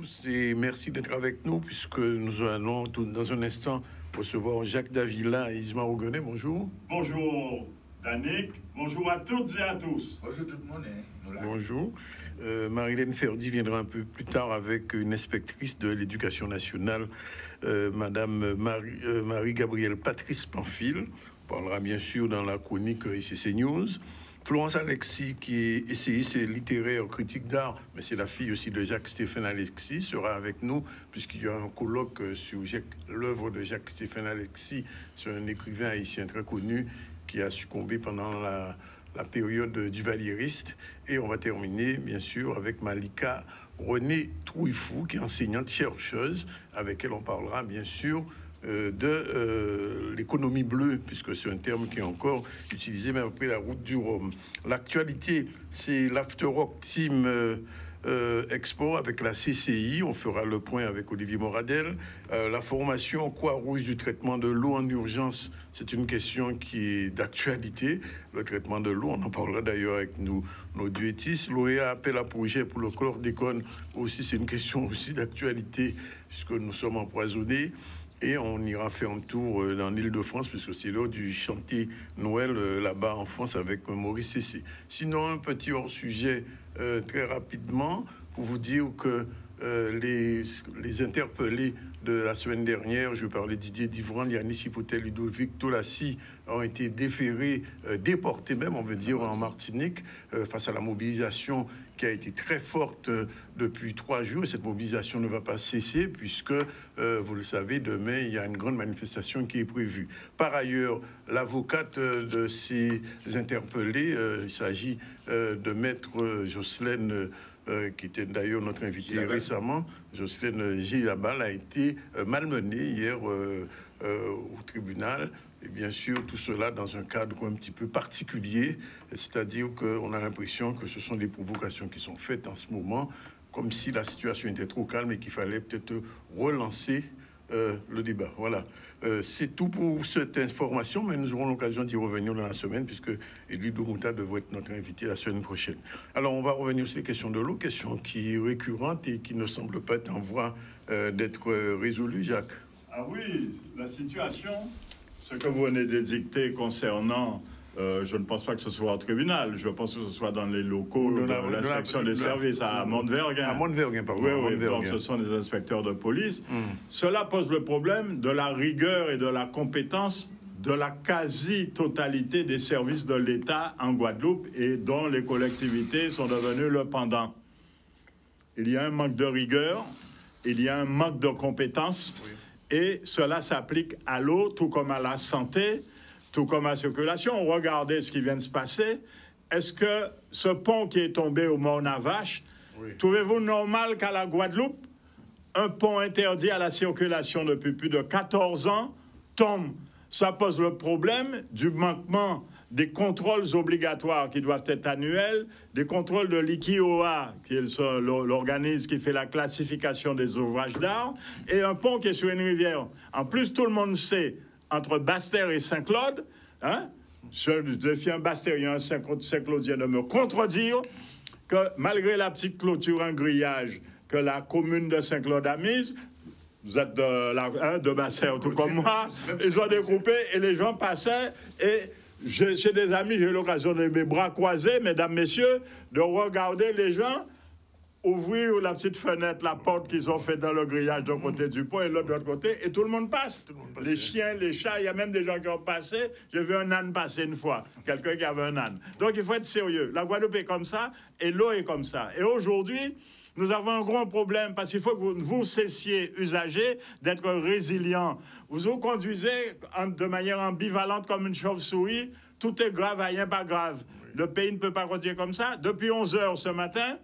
tous et merci d'être avec nous puisque nous allons dans un instant recevoir Jacques Davila et Isma Ogoné. Bonjour. Bonjour Danick, bonjour à toutes et à tous. Bonjour tout le monde. Bonjour. Marilène Ferdi viendra un peu plus tard avec une inspectrice de l'éducation nationale, Madame Marie-Gabrielle Patrice Pamphile. On parlera bien sûr dans la chronique ICC News. Florence Alexis, qui est essayiste littéraire, critique d'art, mais c'est la fille aussi de Jacques-Stéphane Alexis, sera avec nous, puisqu'il y a un colloque sur l'œuvre de Jacques-Stéphane Alexis, sur un écrivain haïtien très connu qui a succombé pendant la période du valliériste. Et on va terminer, bien sûr, avec Malika René Trouillefou, qui est enseignante-chercheuse, avec elle on parlera, bien sûr, de l'économie bleue, puisque c'est un terme qui est encore utilisé même après la route du Rhum. L'actualité, c'est l'After Rock Team Expo avec la CCI. On fera le point avec Olivier Moradel. La formation Croix-Rouge du traitement de l'eau en urgence, c'est une question qui est d'actualité. Le traitement de l'eau, on en parlera d'ailleurs avec nos duettistes. Lauréat appel à projet pour le chlordécone aussi, c'est une question aussi d'actualité, puisque nous sommes empoisonnés. Et on ira faire un tour dans l'Île-de-France, puisque c'est l'heure du chantier Noël là-bas en France avec Maurice Cessé. Sinon, un petit hors-sujet très rapidement pour vous dire que les interpellés de la semaine dernière, je parlais de Didier Divran, Yanis Hipotel, Ludovic Tolassi, ont été déférés, déportés même, on veut dire, en Martinique, face à la mobilisation qui a été très forte depuis 3 jours. Cette mobilisation ne va pas cesser puisque, vous le savez, demain, il y a une grande manifestation qui est prévue. Par ailleurs, l'avocate de ces interpellés, il s'agit de maître Jocelyne, qui était d'ailleurs notre invité récemment, Jocelyne Gilabal, a été malmenée hier au tribunal. Et bien sûr, tout cela dans un cadre un petit peu particulier, c'est-à-dire qu'on a l'impression que ce sont des provocations qui sont faites en ce moment, comme si la situation était trop calme et qu'il fallait peut-être relancer le débat. Voilà. C'est tout pour cette information, mais nous aurons l'occasion d'y revenir dans la semaine, puisque Élie Domouta devrait être notre invité la semaine prochaine. Alors, on va revenir sur les questions de l'eau, question qui est récurrente et qui ne semble pas être en voie d'être résolue, Jacques. Ah oui, la situation, ce que vous venez d'édicter concernant, je ne pense pas que ce soit au tribunal, je pense que ce soit dans les locaux de l'inspection des services à Montverguin. À Montverguin, pardon. Oui, donc ce sont des inspecteurs de police. Cela pose le problème de la rigueur et de la compétence de la quasi-totalité des services de l'État en Guadeloupe et dont les collectivités sont devenues le pendant. Il y a un manque de rigueur, il y a un manque de compétence. Oui. Et cela s'applique à l'eau, tout comme à la santé, tout comme à la circulation. Regardez ce qui vient de se passer. Est-ce que ce pont qui est tombé au Mont-Navache, oui, trouvez-vous normal qu'à la Guadeloupe, un pont interdit à la circulation depuis plus de 14 ans tombe? Ça pose le problème du manquement des contrôles obligatoires qui doivent être annuels, des contrôles de l'IKIOA, qui est l'organisme qui fait la classification des ouvrages d'art, et un pont qui est sur une rivière. En plus, tout le monde sait, entre Basse-Terre et Saint-Claude, hein, je défie un Basse-Terrien, un Saint-Claudien de me contredire, que malgré la petite clôture en grillage que la commune de Saint-Claude a mise, vous êtes de Basse-Terre, tout comme moi, ils ont découpé et les gens passaient et... Chez des amis, j'ai eu l'occasion de mes bras croisés, mesdames, messieurs, de regarder les gens ouvrir la petite fenêtre, la porte qu'ils ont faite dans le grillage d'un côté du pont et l'autre de l'autre côté, et tout le monde passe. Les chiens, les chats, il y a même des gens qui ont passé. J'ai vu un âne passer une fois, quelqu'un qui avait un âne. Donc il faut être sérieux. La Guadeloupe est comme ça et l'eau est comme ça. Et aujourd'hui, nous avons un grand problème parce qu'il faut que vous cessiez, usagers, d'être résilients. Vous conduisez de manière ambivalente comme une chauve-souris. Tout est grave, rien pas grave. Le pays ne peut pas continuer comme ça. Depuis 11 heures ce matin,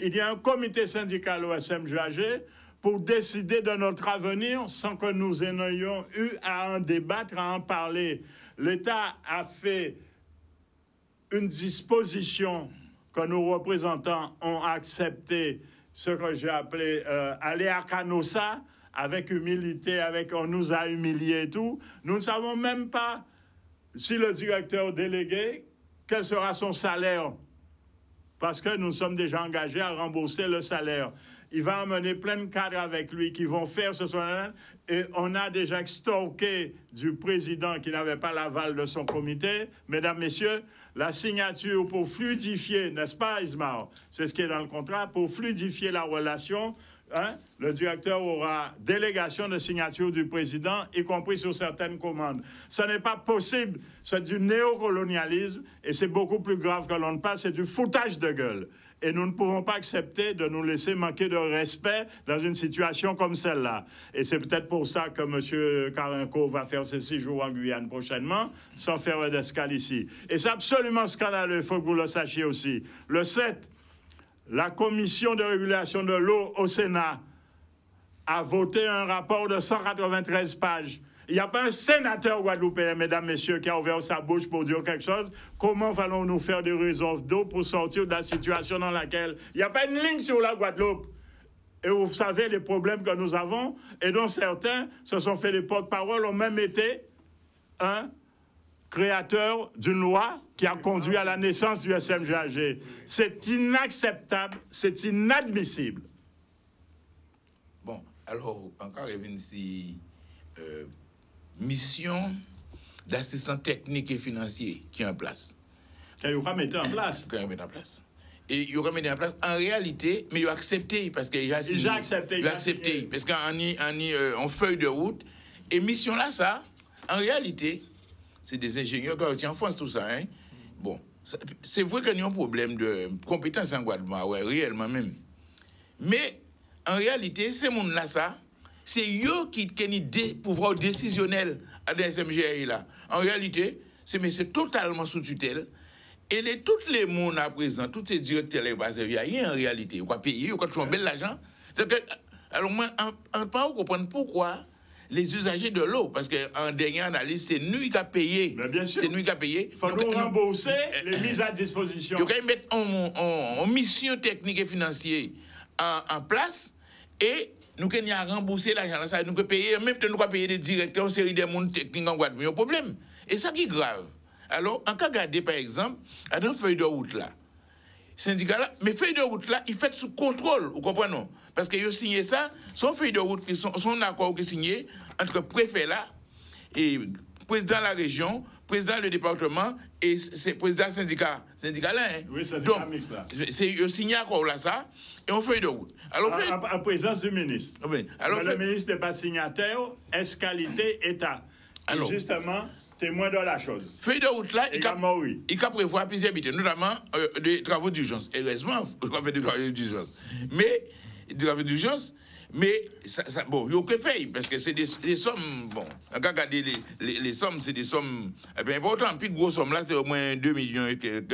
il y a un comité syndical au SMGAG pour décider de notre avenir sans que nous en ayons eu à en débattre, à en parler. L'État a fait une disposition que nos représentants ont accepté, ce que j'ai appelé aller à Canossa, avec humilité, on nous a humiliés et tout. Nous ne savons même pas si le directeur délégué, quel sera son salaire, parce que nous sommes déjà engagés à rembourser le salaire. il va emmener plein de cadres avec lui qui vont faire ce soir. Et on a déjà extorqué du président qui n'avait pas l'aval de son comité. Mesdames, Messieurs, la signature pour fluidifier, n'est-ce pas, Ismaël? C'est ce qui est dans le contrat, pour fluidifier la relation. Hein? Le directeur aura délégation de signature du président, y compris sur certaines commandes. Ce n'est pas possible, c'est du néocolonialisme et c'est beaucoup plus grave que l'on ne pense, c'est du foutage de gueule. Et nous ne pouvons pas accepter de nous laisser manquer de respect dans une situation comme celle-là. Et c'est peut-être pour ça que M. Carinco va faire ses 6 jours en Guyane prochainement, sans faire d'escale ici. Et c'est absolument scandaleux, il faut que vous le sachiez aussi. Le 7, la commission de régulation de l'eau au Sénat a voté un rapport de 193 pages. Il n'y a pas un sénateur guadeloupéen, mesdames, messieurs, qui a ouvert sa bouche pour dire quelque chose. Comment allons-nous faire des réserves d'eau pour sortir de la situation dans laquelle il n'y a pas une ligne sur la Guadeloupe? Et vous savez les problèmes que nous avons, et dont certains se sont fait des porte-parole, ont même été un créateur d'une loi qui a conduit à la naissance du SMGAG. C'est inacceptable, c'est inadmissible. Bon, alors, encore, si mission d'assistant technique et financier qui est en place. Il va mettre en place. Et il va mettre en place en réalité, mais il a accepté parce qu'il a signé. Il a accepté. Il a accepté parce qu'en feuille de route. Et mission là, ça, en réalité, c'est des ingénieurs qui ont en France, tout ça. Hein? Bon, c'est vrai qu'il y a un problème de compétence en Guadeloupe, ouais, réellement même. Mais en réalité, ces gens-là, ça, c'est eux qui ont des pouvoirs décisionnels à la SMGAI là. En réalité, c'est totalement sous tutelle. Et tous les mondes à présent, tous ces directeurs, il y a rien en réalité. Vous payer, vous avez bel l'argent. Alors, moi, on ne peut pas comprendre pourquoi les usagers de l'eau, parce qu'en dernière analyse, c'est nous qui avons payé. Mais bien sûr. C'est nous qui avons payé. Il faut nous rembourser les mises à disposition. Vous pouvez mettre en mission technique et financière en place et nous avons remboursé l'argent. Nous avons payé, même temps, nous avons payé des directeurs, une série de monde techniques en Guadeloupe. Il y a un problème. Et ça qui est grave. Alors, en cas de regarder, par exemple, à une feuille de route là, syndicat là, mais feuille de route là, il fait sous contrôle, vous comprenez? Parce que vous signé ça, son feuille de route, son accord qui est signé entre préfet là et président de la région, président du département et c'est président syndicat là. Hein? Oui, c'est donc mix là. C'est signé accord là ça et on feuille de route. Alors en présence du ministre. Oui. Alors le ministre n'est pas signataire, est qualité État. Alors, justement, témoin de la chose. Feuille de route là, il a prévoir plusieurs habitudes, notamment des travaux d'urgence. Heureusement, on fait des travaux d'urgence. Mais, des travaux d'urgence, mais, bon, il y a que faire, parce que c'est des sommes, bon, regardez les sommes, c'est des sommes importantes. Puis, grosse somme là, c'est au moins 2 millions et quelques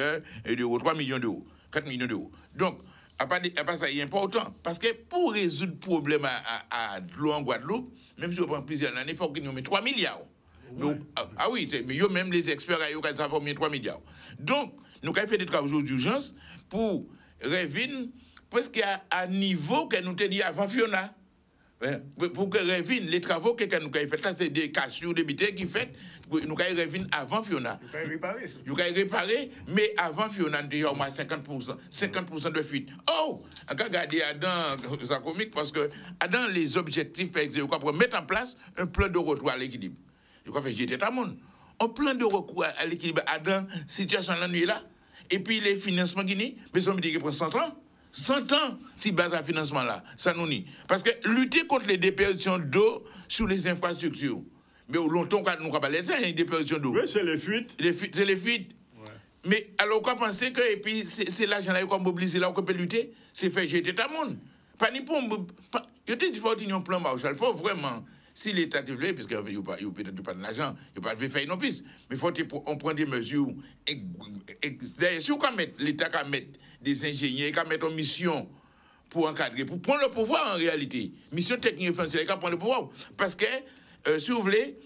d'euros, 3 millions d'euros, 4 millions d'euros. Donc, à part ça, il est important. Parce que pour résoudre le problème à l'eau en Guadeloupe, même si on prend plusieurs années, il faut qu'il nous mette 3 milliards. Ouais. Ah oui, mais même les experts, ils ont formé 3 milliards. Donc, nous avons fait des travaux d'urgence pour Revin, presque à niveau que nous avons dit avant Fiona. Pour que Revin, les travaux que nous avons fait, ça c'est des cassures, des biteilles qui fait, nous avons Revin avant Fiona. Nous avons réparé, mais avant Fiona, nous avons au moins 50% de fuite. Oh, on va regarder dans ça comique parce que dans les objectifs, par exemple, pour mettre en place un plan de retour à l'équilibre. Je crois que j'étais à mon. Un plan de recours à l'équilibre dans la situation de la nuit là. Et puis les financements qui mais on me dit qu'il prend 100 ans. 100 ans si base à financement là. Ça nous nie. Parce que lutter contre les déperditions d'eau sur les infrastructures. Mais longtemps, nous n'avons pas laissé une déperdition d'eau. Oui, c'est les fuites. C'est les fuites. Ouais. Mais alors, on pense que, et puis c'est l'argent là qu'on mobilise là, qu'on peut lutter, c'est fait jeter à monde. Pas ni pour. Il y a des fois, il y a un plan Marshall. Il faut vraiment. Si l'État te veut, parce qu'il n'y a peut-être pas de l'argent, il n'y a pas de faire une piste, mais il faut qu'on prenne des mesures. Si on met l'État qui mettre des ingénieurs, qui mettre en mission pour encadrer, pour prendre le pouvoir en réalité, mission technique et financière, qui prendre le pouvoir. Parce que, si vous voulez,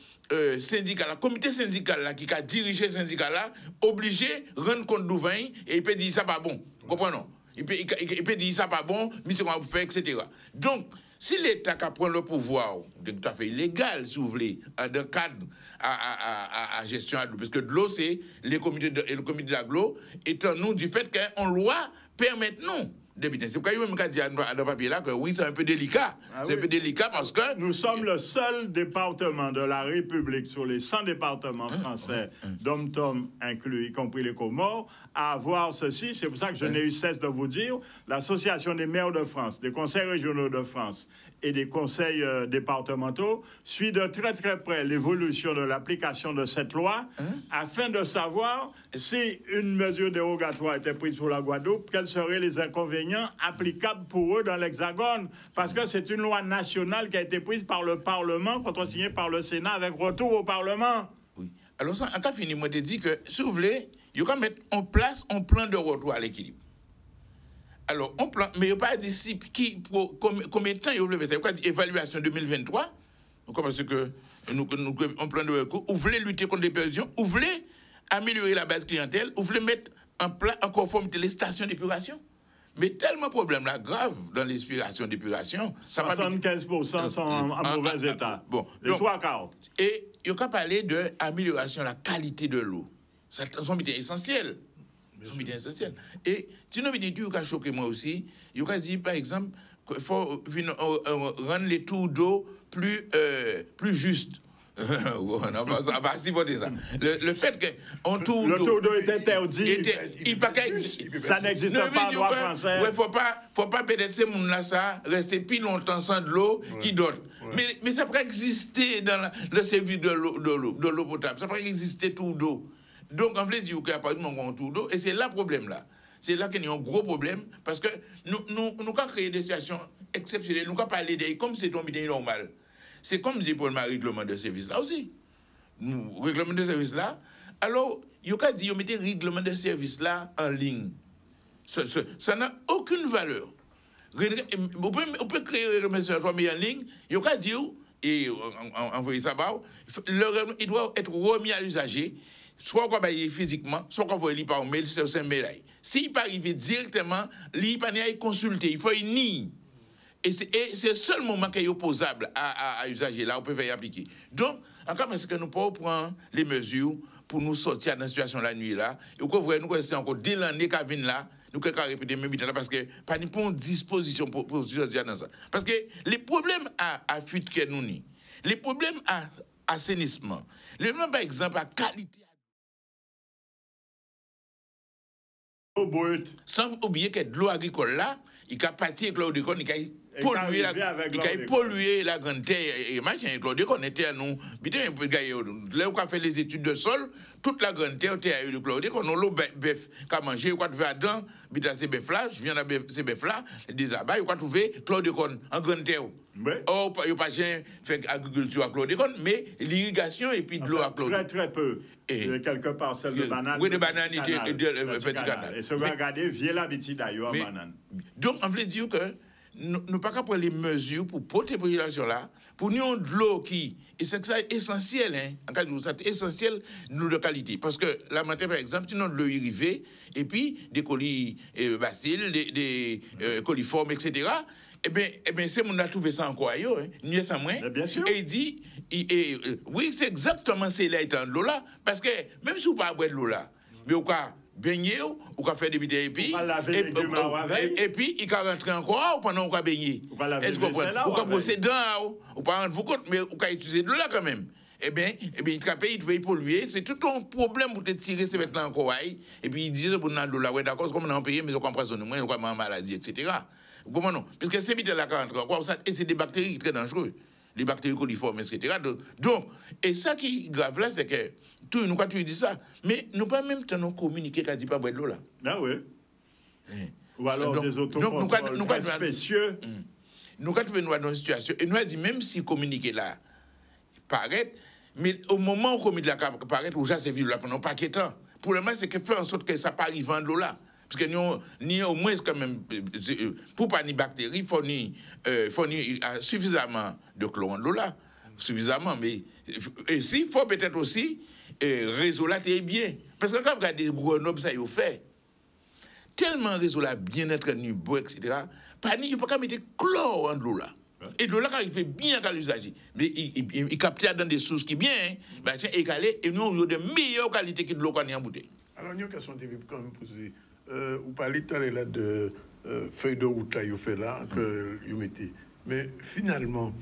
syndicat, le comité syndical là, qui a dirigé le syndicat là, obligé de rendre compte d'ouvert et il peut dire ça pas bon. Comprenez? Il peut dire ça pas bon, mission qu'on va faire, etc. Donc, si l'État prend le pouvoir, tout à fait illégal, si vous voulez, dans le cadre à gestion de l'eau, parce que de l'eau, c'est le comité de l'aglo, étant nous du fait qu'une loi permet nous, débuter. C'est pourquoi il m'a dit dans le papier là que oui, c'est un peu délicat. C'est un peu délicat parce que... Nous sommes le seul département de la République sur les 100 départements français, dom-tom inclus, y compris les Comores, à avoir ceci. C'est pour ça que je n'ai eu cesse de vous dire, l'Association des maires de France, des conseils régionaux de France et des conseils départementaux suit de très très près l'évolution de l'application de cette loi afin de savoir si une mesure dérogatoire était prise pour la Guadeloupe, quels seraient les inconvénients applicables pour eux dans l'Hexagone. Parce que c'est une loi nationale qui a été prise par le Parlement, contresignée par le Sénat avec retour au Parlement. Oui. Alors ça, en cas fini, moi, je dis que, si vous voulez, il faut mettre en place un plan de retour à l'équilibre. Alors, on plan, mais il n'y a pas dit si, combien de temps il faut faire ça. Il y a dit évaluation 2023. Donc, parce que on plan de recours, vous voulez lutter contre les perditions, vous voulez améliorer la base clientèle, vous voulez mettre en conformité les stations d'épuration. Mais tellement problème là grave dans les stations d'épuration. 75% sont en mauvais état. Bon, les trois quarts. Et il y a parler de amélioration de la qualité de l'eau. Ça sont essentiel. Essentiel. Et tu n'as pas dit que ça choqué moi aussi. Il y a dit par exemple qu'il faut rendre les tours d'eau plus justes. On va s'y voter ça. Le fait que on tour le tour d'eau est interdit. Ça n'existe pas en droit français. Ouais, faut pas peut-être ces gens-là ça rester plus longtemps sans de l'eau qui donne. Mais ça pourrait exister dans le service de l'eau potable. Ça pourrait exister tour d'eau. Donc, en fait, il n'y a pas de tour d'eau. Et c'est là le problème, là. C'est là qu'il y a un gros problème, parce que nous avons créé des situations exceptionnelles. Nous avons parlé de comme c'est un milieu normal. C'est comme dit pour le règlement de service, là aussi. Nous, règlement de service, là. Alors, il y a dit, vous mettez règlement de service, là, en ligne. Ça n'a aucune valeur. Vous pouvez créer un règlement de service en ligne, il y a dit, et envoyer ça, il doit être remis à l'usager. Soit qu'on va y physiquement, soit qu'on va y par mail, c'est un mail. S'il peut arriver directement, il peut y consulter, il faut y nier. Et c'est le seul moment qui est opposable à usager, là, on peut y appliquer. Donc, encore, est-ce que nous pouvons prendre les mesures pour nous sortir de la situation la nuit là, et qu'on voit nous rester encore dès l'année qui vient là, nous pouvons répéter même là, parce que pas ni pour disposition pour sortir dans ça. Parce que les problèmes à fuite que nous ni, les problèmes à assainissement, les problèmes par exemple à qualité. Sans oublier que de l'eau agricole là, il a parti avec l'eau de con, il a pollué la grande terre et machin, l'eau de con était à nous. Là où on a fait les études de sol, toute la grande terre était à l'eau de con, on a l'eau bœuf qu'a mangé, on a trouvé à dedans, ces bœufs là, je viens de ces bœufs là, des abats, on a trouvé l'eau de con en grande terre. Or, il n'y a pas fait agriculture à l'eau de con, mais l'irrigation et puis de l'eau à l'eau. Très très peu. Et quelque part, celle de banane. Oui, de banane et de petit canal. Et ce qu'on a regardé, vient l'habitude d'ailleurs en banane. Donc, on veut dire que nous ne pas prendre les mesures pour protéger la population là, pour nous de l'eau qui, et c'est ça essentiel, hein, en cas de c'est essentiel de l'eau de qualité. Parce que la matière, par exemple, tu n'as de l'eau irrivée, et puis des colis bacilles, des coliformes, etc. Eh bien, c'est mon a trouvé ça encore ailleurs, hein, mieux sans moins. Bien sûr. Et il dit, oui, c'est exactement c'est là étant de l'eau là, parce que même si vous ne pouvez pas boire de l'eau là, mais vous pouvez baigner, ou qu'on fait des bidets et puis il va rentrer encore pendant qu'on va baigner. Est-ce qu'on va brosser dents, ou pas rendre vous compte, mais on va utiliser de l'eau là quand même. Eh bien, il trappe, il devait polluer. C'est tout un problème pour te tirer ces vêtements encore. Et puis il disait pour nous de l'eau là, ouais, d'accord, c'est comme on a payé, mais on comprend son nom, on a une maladie, etc. Comment non? Parce que ces bidets là qui rentrent encore, et c'est des bactéries très dangereuses. Les bactéries coliformes, etc. Donc, et ça qui est grave là, c'est que tout, nous, quand tu dis ça, mais nous pas même temps communiquer qu'à dit pas boire de l'eau là. Ah oui. Ou alors des autocontrôles très spécieux. Nous, quand nous sommes dans une situation, et nous avons dit, même si communiquer là paraît, mais au moment où communiquer là paraît, où ça c'est vivre là pendant pas de temps. Pour le moment, c'est que faire en sorte que ça pas arrive en l'eau là. Parce que nous, ni au moins, quand même, pour pas ni bactéries, il faut suffisamment de chlore en l'eau là. Suffisamment, mais s'il faut peut-être aussi, réseau là, t'es bien. Parce que quand vous regardez Grenoble, ça y est fait. Tellement réseau là, bien entretenu, beau, etc. Pas ni, il ne peut pas mettre chlore en l'eau là. Et de l'eau là, quand il fait bien à l'usager. Mais il capte dans des sources qui bien, bah, tiens, écalé, et nous, on a de meilleures qualités que de l'eau qu'on a en bouteille. Alors, il y a une question que vous quand même posée. Vous parlez tout à l'heure de feuille de route là, fait là, que vous mettez. Mais finalement,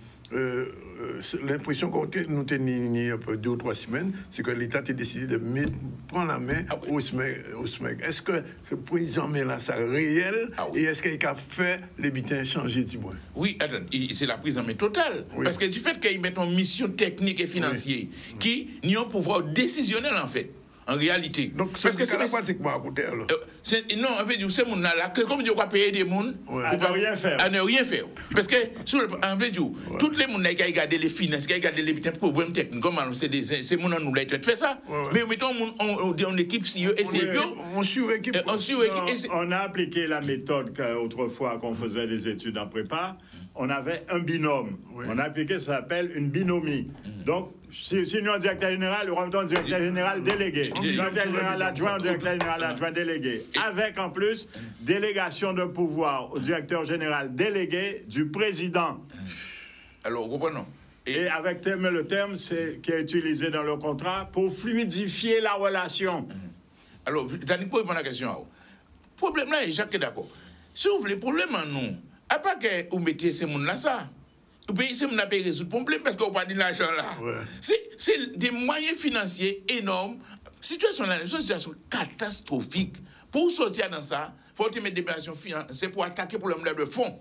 l'impression qu'on nous tenait 2 ou 3 semaines, c'est que l'État a décidé de prendre la main au SMEC. Est-ce que ce président là, c'est réel? Et est-ce qu'il a fait les bitins changer, du moins? Oui, attends, c'est la prise en main totale. Oui. Parce que du fait qu'ils mettent en mission technique et financière, qui n'y ont pouvoir décisionnel en fait. En réalité. Donc, c'est pratiquement à côté. Non, en fait, c'est mon là, comme on va payer des gens pour ne rien faire. À ne rien faire. Parce que, en fait, tous les gens qui regardent les finances, qui regardent les problèmes techniques, comme c'est ces gens nous l'ont fait ça. Mais mettons, on équipe sérieux et sérieux. On suréquipe. On a appliqué la méthode qu'autrefois, quand on faisait des études en prépa, on avait un binôme. On a appliqué, ça s'appelle une binomie. Donc, si nous, un directeur général, nous remettons un directeur général délégué. Directeur général adjoint, directeur général adjoint délégué. Avec, en plus, délégation de pouvoir au directeur général délégué du président. Alors, comprenons. Et avec le terme qui est utilisé dans le contrat pour fluidifier la relation. Alors, Dani, pour répondre à la question, le problème là, Jacques est d'accord. Si vous voulez, le problème en nous, à part que vous mettez ces gens-là, ça. Vous payez ces gens-là pour résoudre le problème parce qu'on n'a pas de l'argent là. C'est des moyens financiers énormes. Situation là, une situation catastrophique. Pour sortir dans ça, il faut mettre des opérations financières pour attaquer le problème de fond.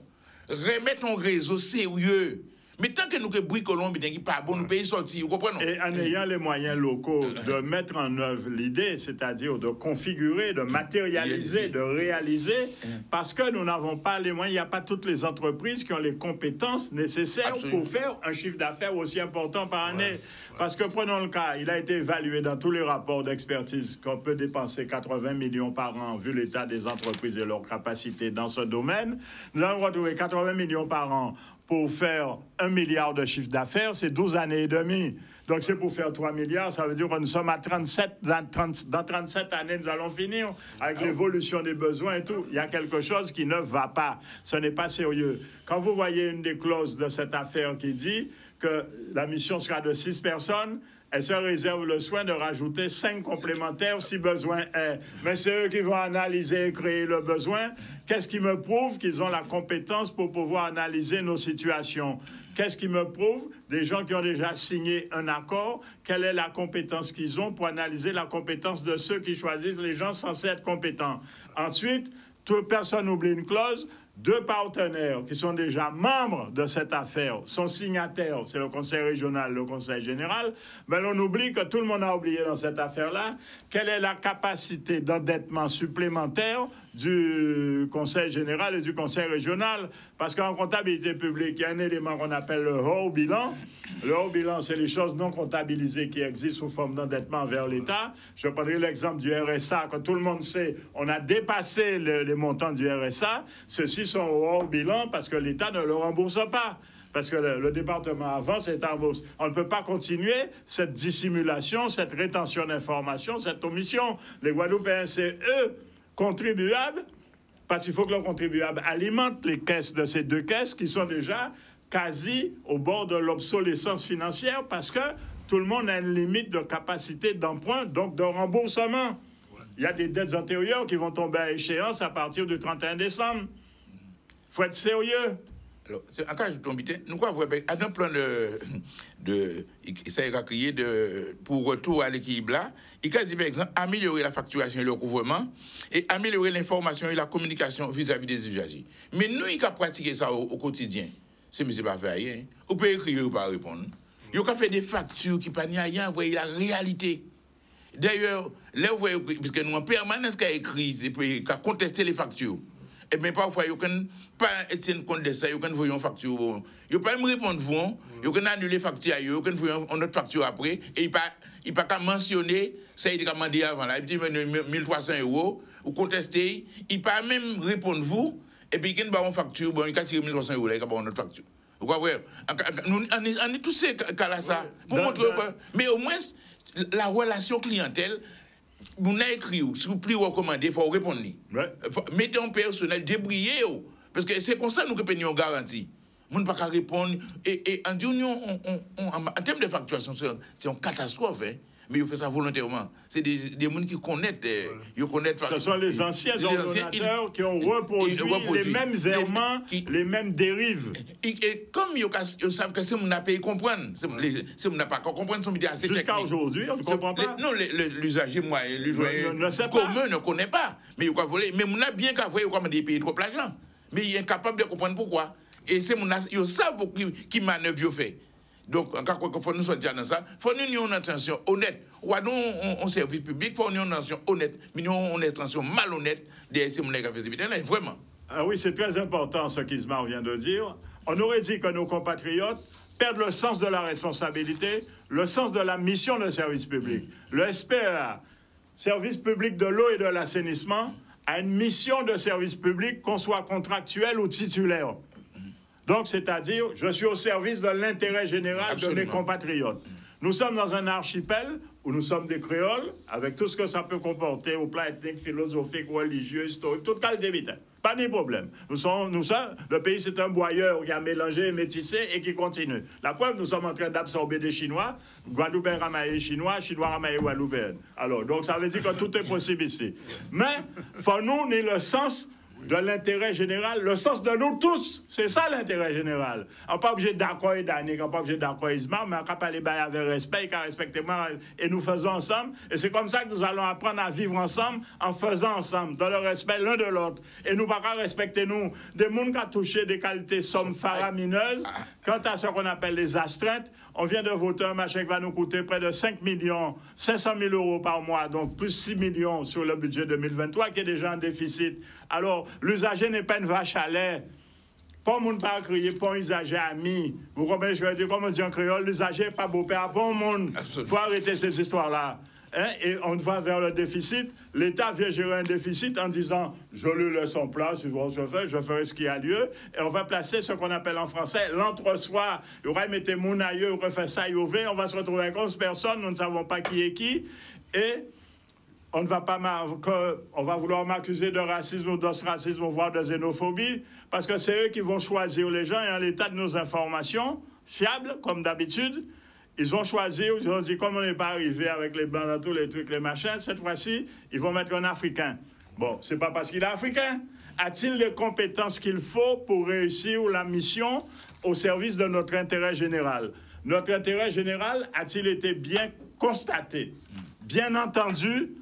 Remettre un réseau sérieux. Mais tant que nous bricolons, qui pas bon, nous payons sortir, vous comprenez? Et en ayant les moyens locaux de mettre en œuvre l'idée, c'est-à-dire de configurer, de matérialiser, de réaliser, parce que nous n'avons pas les moyens, il n'y a pas toutes les entreprises qui ont les compétences nécessaires pour faire un chiffre d'affaires aussi important par année. Parce que prenons le cas, il a été évalué dans tous les rapports d'expertise qu'on peut dépenser 80 millions par an, vu l'état des entreprises et leur capacité dans ce domaine. Nous allons retrouver 80 millions par an pour faire 1 milliard de chiffre d'affaires, c'est 12 années et demie. Donc c'est pour faire 3 milliards, ça veut dire que nous sommes à 37, dans 37 années, nous allons finir avec l'évolution des besoins et tout. Il y a quelque chose qui ne va pas, ce n'est pas sérieux. Quand vous voyez une des clauses de cette affaire qui dit que la mission sera de 6 personnes, elle se réserve le soin de rajouter 5 complémentaires si besoin est. Mais c'est eux qui vont analyser et créer le besoin. Qu'est-ce qui me prouve qu'ils ont la compétence pour pouvoir analyser nos situations? Qu'est-ce qui me prouve? Des gens qui ont déjà signé un accord, quelle est la compétence qu'ils ont pour analyser la compétence de ceux qui choisissent les gens censés être compétents? Ensuite, toute personne n'oublie une clause. 2 partenaires qui sont déjà membres de cette affaire sont signataires, c'est le conseil régional, le conseil général, mais on oublie que tout le monde a oublié dans cette affaire-là quelle est la capacité d'endettement supplémentaire du conseil général et du conseil régional. Parce qu'en comptabilité publique, il y a un élément qu'on appelle le hors bilan. Le hors bilan, c'est les choses non comptabilisées qui existent sous forme d'endettement vers l'État. Je prendrai l'exemple du RSA, que tout le monde sait, on a dépassé les montants du RSA. Ceux-ci sont au hors bilan parce que l'État ne le rembourse pas. Parce que le département avance et est en bourse. On ne peut pas continuer cette dissimulation, cette rétention d'informations, cette omission. Les Guadeloupéens, c'est eux, contribuables, parce qu'il faut que le contribuable alimente les caisses de ces 2 caisses qui sont déjà quasi au bord de l'obsolescence financière parce que tout le monde a une limite de capacité d'emprunt, donc de remboursement. Il y a des dettes antérieures qui vont tomber à échéance à partir du 31 décembre. Il faut être sérieux. Alors, encore je tombe, nous quoi vous avez un plan ça a crié pour retour à l'équilibre là, il a dit par exemple améliorer la facturation et le recouvrement et améliorer l'information et la communication vis-à-vis des usagers. Mais nous il a pratiqué ça au quotidien. C'est monsieur pas faire rien. Vous pouvez écrire ou pas répondre. Il a fait des factures qui pas rien, vous voyez la réalité. D'ailleurs, là vous voyez parce que nous en permanence qu'a écrit et qu'a contesté les factures. Et bien parfois, vous ne pas être compte de ça, vous ne voyez une facture. Vous ne pouvez pas me répondre, vous ne annuler la facture, vous ne voyez une autre facture après, et il ne peut pas mentionner, ça il a demandé avant, là, il dit 1300 €, vous contestez, il ne peut pas même répondre, vous, et puis il a une facture, bon, il a tiré 1300 €, là, il a une autre facture. Vous voyez, on est tous ces cas-là, ça, pour montrer, mais au moins, la relation clientèle, vous n'avez écrit, si vous plaît recommandé, il faut répondre. Mettez un personnel débrouillé, parce que c'est comme ça que nous payons garantie. Nous ne pouvons pas répondre. Et en termes de facturation, c'est une catastrophe. Hein? mais ils font ça volontairement. C'est des gens qui connaissent. Ce sont les anciens ordonnateurs qui ont reproduit les mêmes errements, les mêmes dérives. Et comme ils savent que si on n'a pas comprendre, si on n'a pas comprendre, son idée assez technique. Jusqu'à aujourd'hui, on ne comprend pas. Non, l'usager, moi, l'usager commun ne connaît pas. Mais il faut voler. Mais on a bien qu'à voir comment des pays trop l'argent. Mais il est incapable de comprendre pourquoi. Et c'est ils savent qui manœuvre ils fait. Donc, en cas où il faut nous sortir dans ça, il faut nous une intention honnête. Ou alors, on service public, il faut une intention honnête, mais nous une intention malhonnête de ces gens qui ont fait ça, vraiment. Ah oui, c'est très important ce qu'Ismar vient de dire. On aurait dit que nos compatriotes perdent le sens de la responsabilité, le sens de la mission de service public. Le SPA, Service public de l'eau et de l'assainissement, a une mission de service public, qu'on soit contractuel ou titulaire. Donc, c'est-à-dire, je suis au service de l'intérêt général de mes compatriotes. Nous sommes dans un archipel où nous sommes des créoles, avec tout ce que ça peut comporter au plan ethnique, philosophique, religieux, historique, tout cas le débiteur. Pas de problème. Nous sommes, le pays, c'est un boyeur qui a mélangé et métissé et qui continue. La preuve, nous sommes en train d'absorber des Chinois, Guadeloupéens ramaillés Chinois, Chinois ramaillés Guadeloupéens. Alors, donc ça veut dire que tout est possible ici. Mais, pour nous, on est le sens de l'intérêt général, le sens de nous tous, c'est ça l'intérêt général. On n'est pas obligé d'accord et d'année, on n'est pas obligé d'accord et Ismar, mais on ne peut pas les bailler avec respect, car respectement, et nous faisons ensemble. Et c'est comme ça que nous allons apprendre à vivre ensemble, en faisant ensemble, dans le respect l'un de l'autre. Et nous ne pouvons pas respecter nous, des gens qui ont touché des qualités sommes faramineuses. Quant à ce qu'on appelle les astreintes, on vient de voter un machin qui va nous coûter près de 5 500 000 euros par mois, donc plus 6 millions sur le budget 2023, qui est déjà en déficit. Alors, l'usager n'est pas une vache à lait. Pas le monde pas crier, pas un usager ami. Vous comprenez, je veux dire, comme on dit en créole, l'usager n'est pas beau-père, pas le monde. Il faut arrêter ces histoires-là. Hein? Et on va vers le déficit. L'État vient gérer un déficit en disant « je le laisse en place, je ferai ce qui a lieu ». Et on va placer ce qu'on appelle en français l'entre-soi. Il y aura mettez mon aïeux, il refait ça, on va se retrouver avec 11 personnes, nous ne savons pas qui est qui. Et on ne va pas on va vouloir m'accuser de racisme ou d'ostracisme, voire de xénophobie, parce que c'est eux qui vont choisir les gens, et en l'état de nos informations, fiables, comme d'habitude, ils ont choisi, ils ont dit, comme on n'est pas arrivé avec les blancs dans tous les trucs, les machins, cette fois-ci, ils vont mettre un Africain. Bon, c'est pas parce qu'il est Africain. A-t-il les compétences qu'il faut pour réussir la mission au service de notre intérêt général? Notre intérêt général a-t-il été bien constaté, bien entendu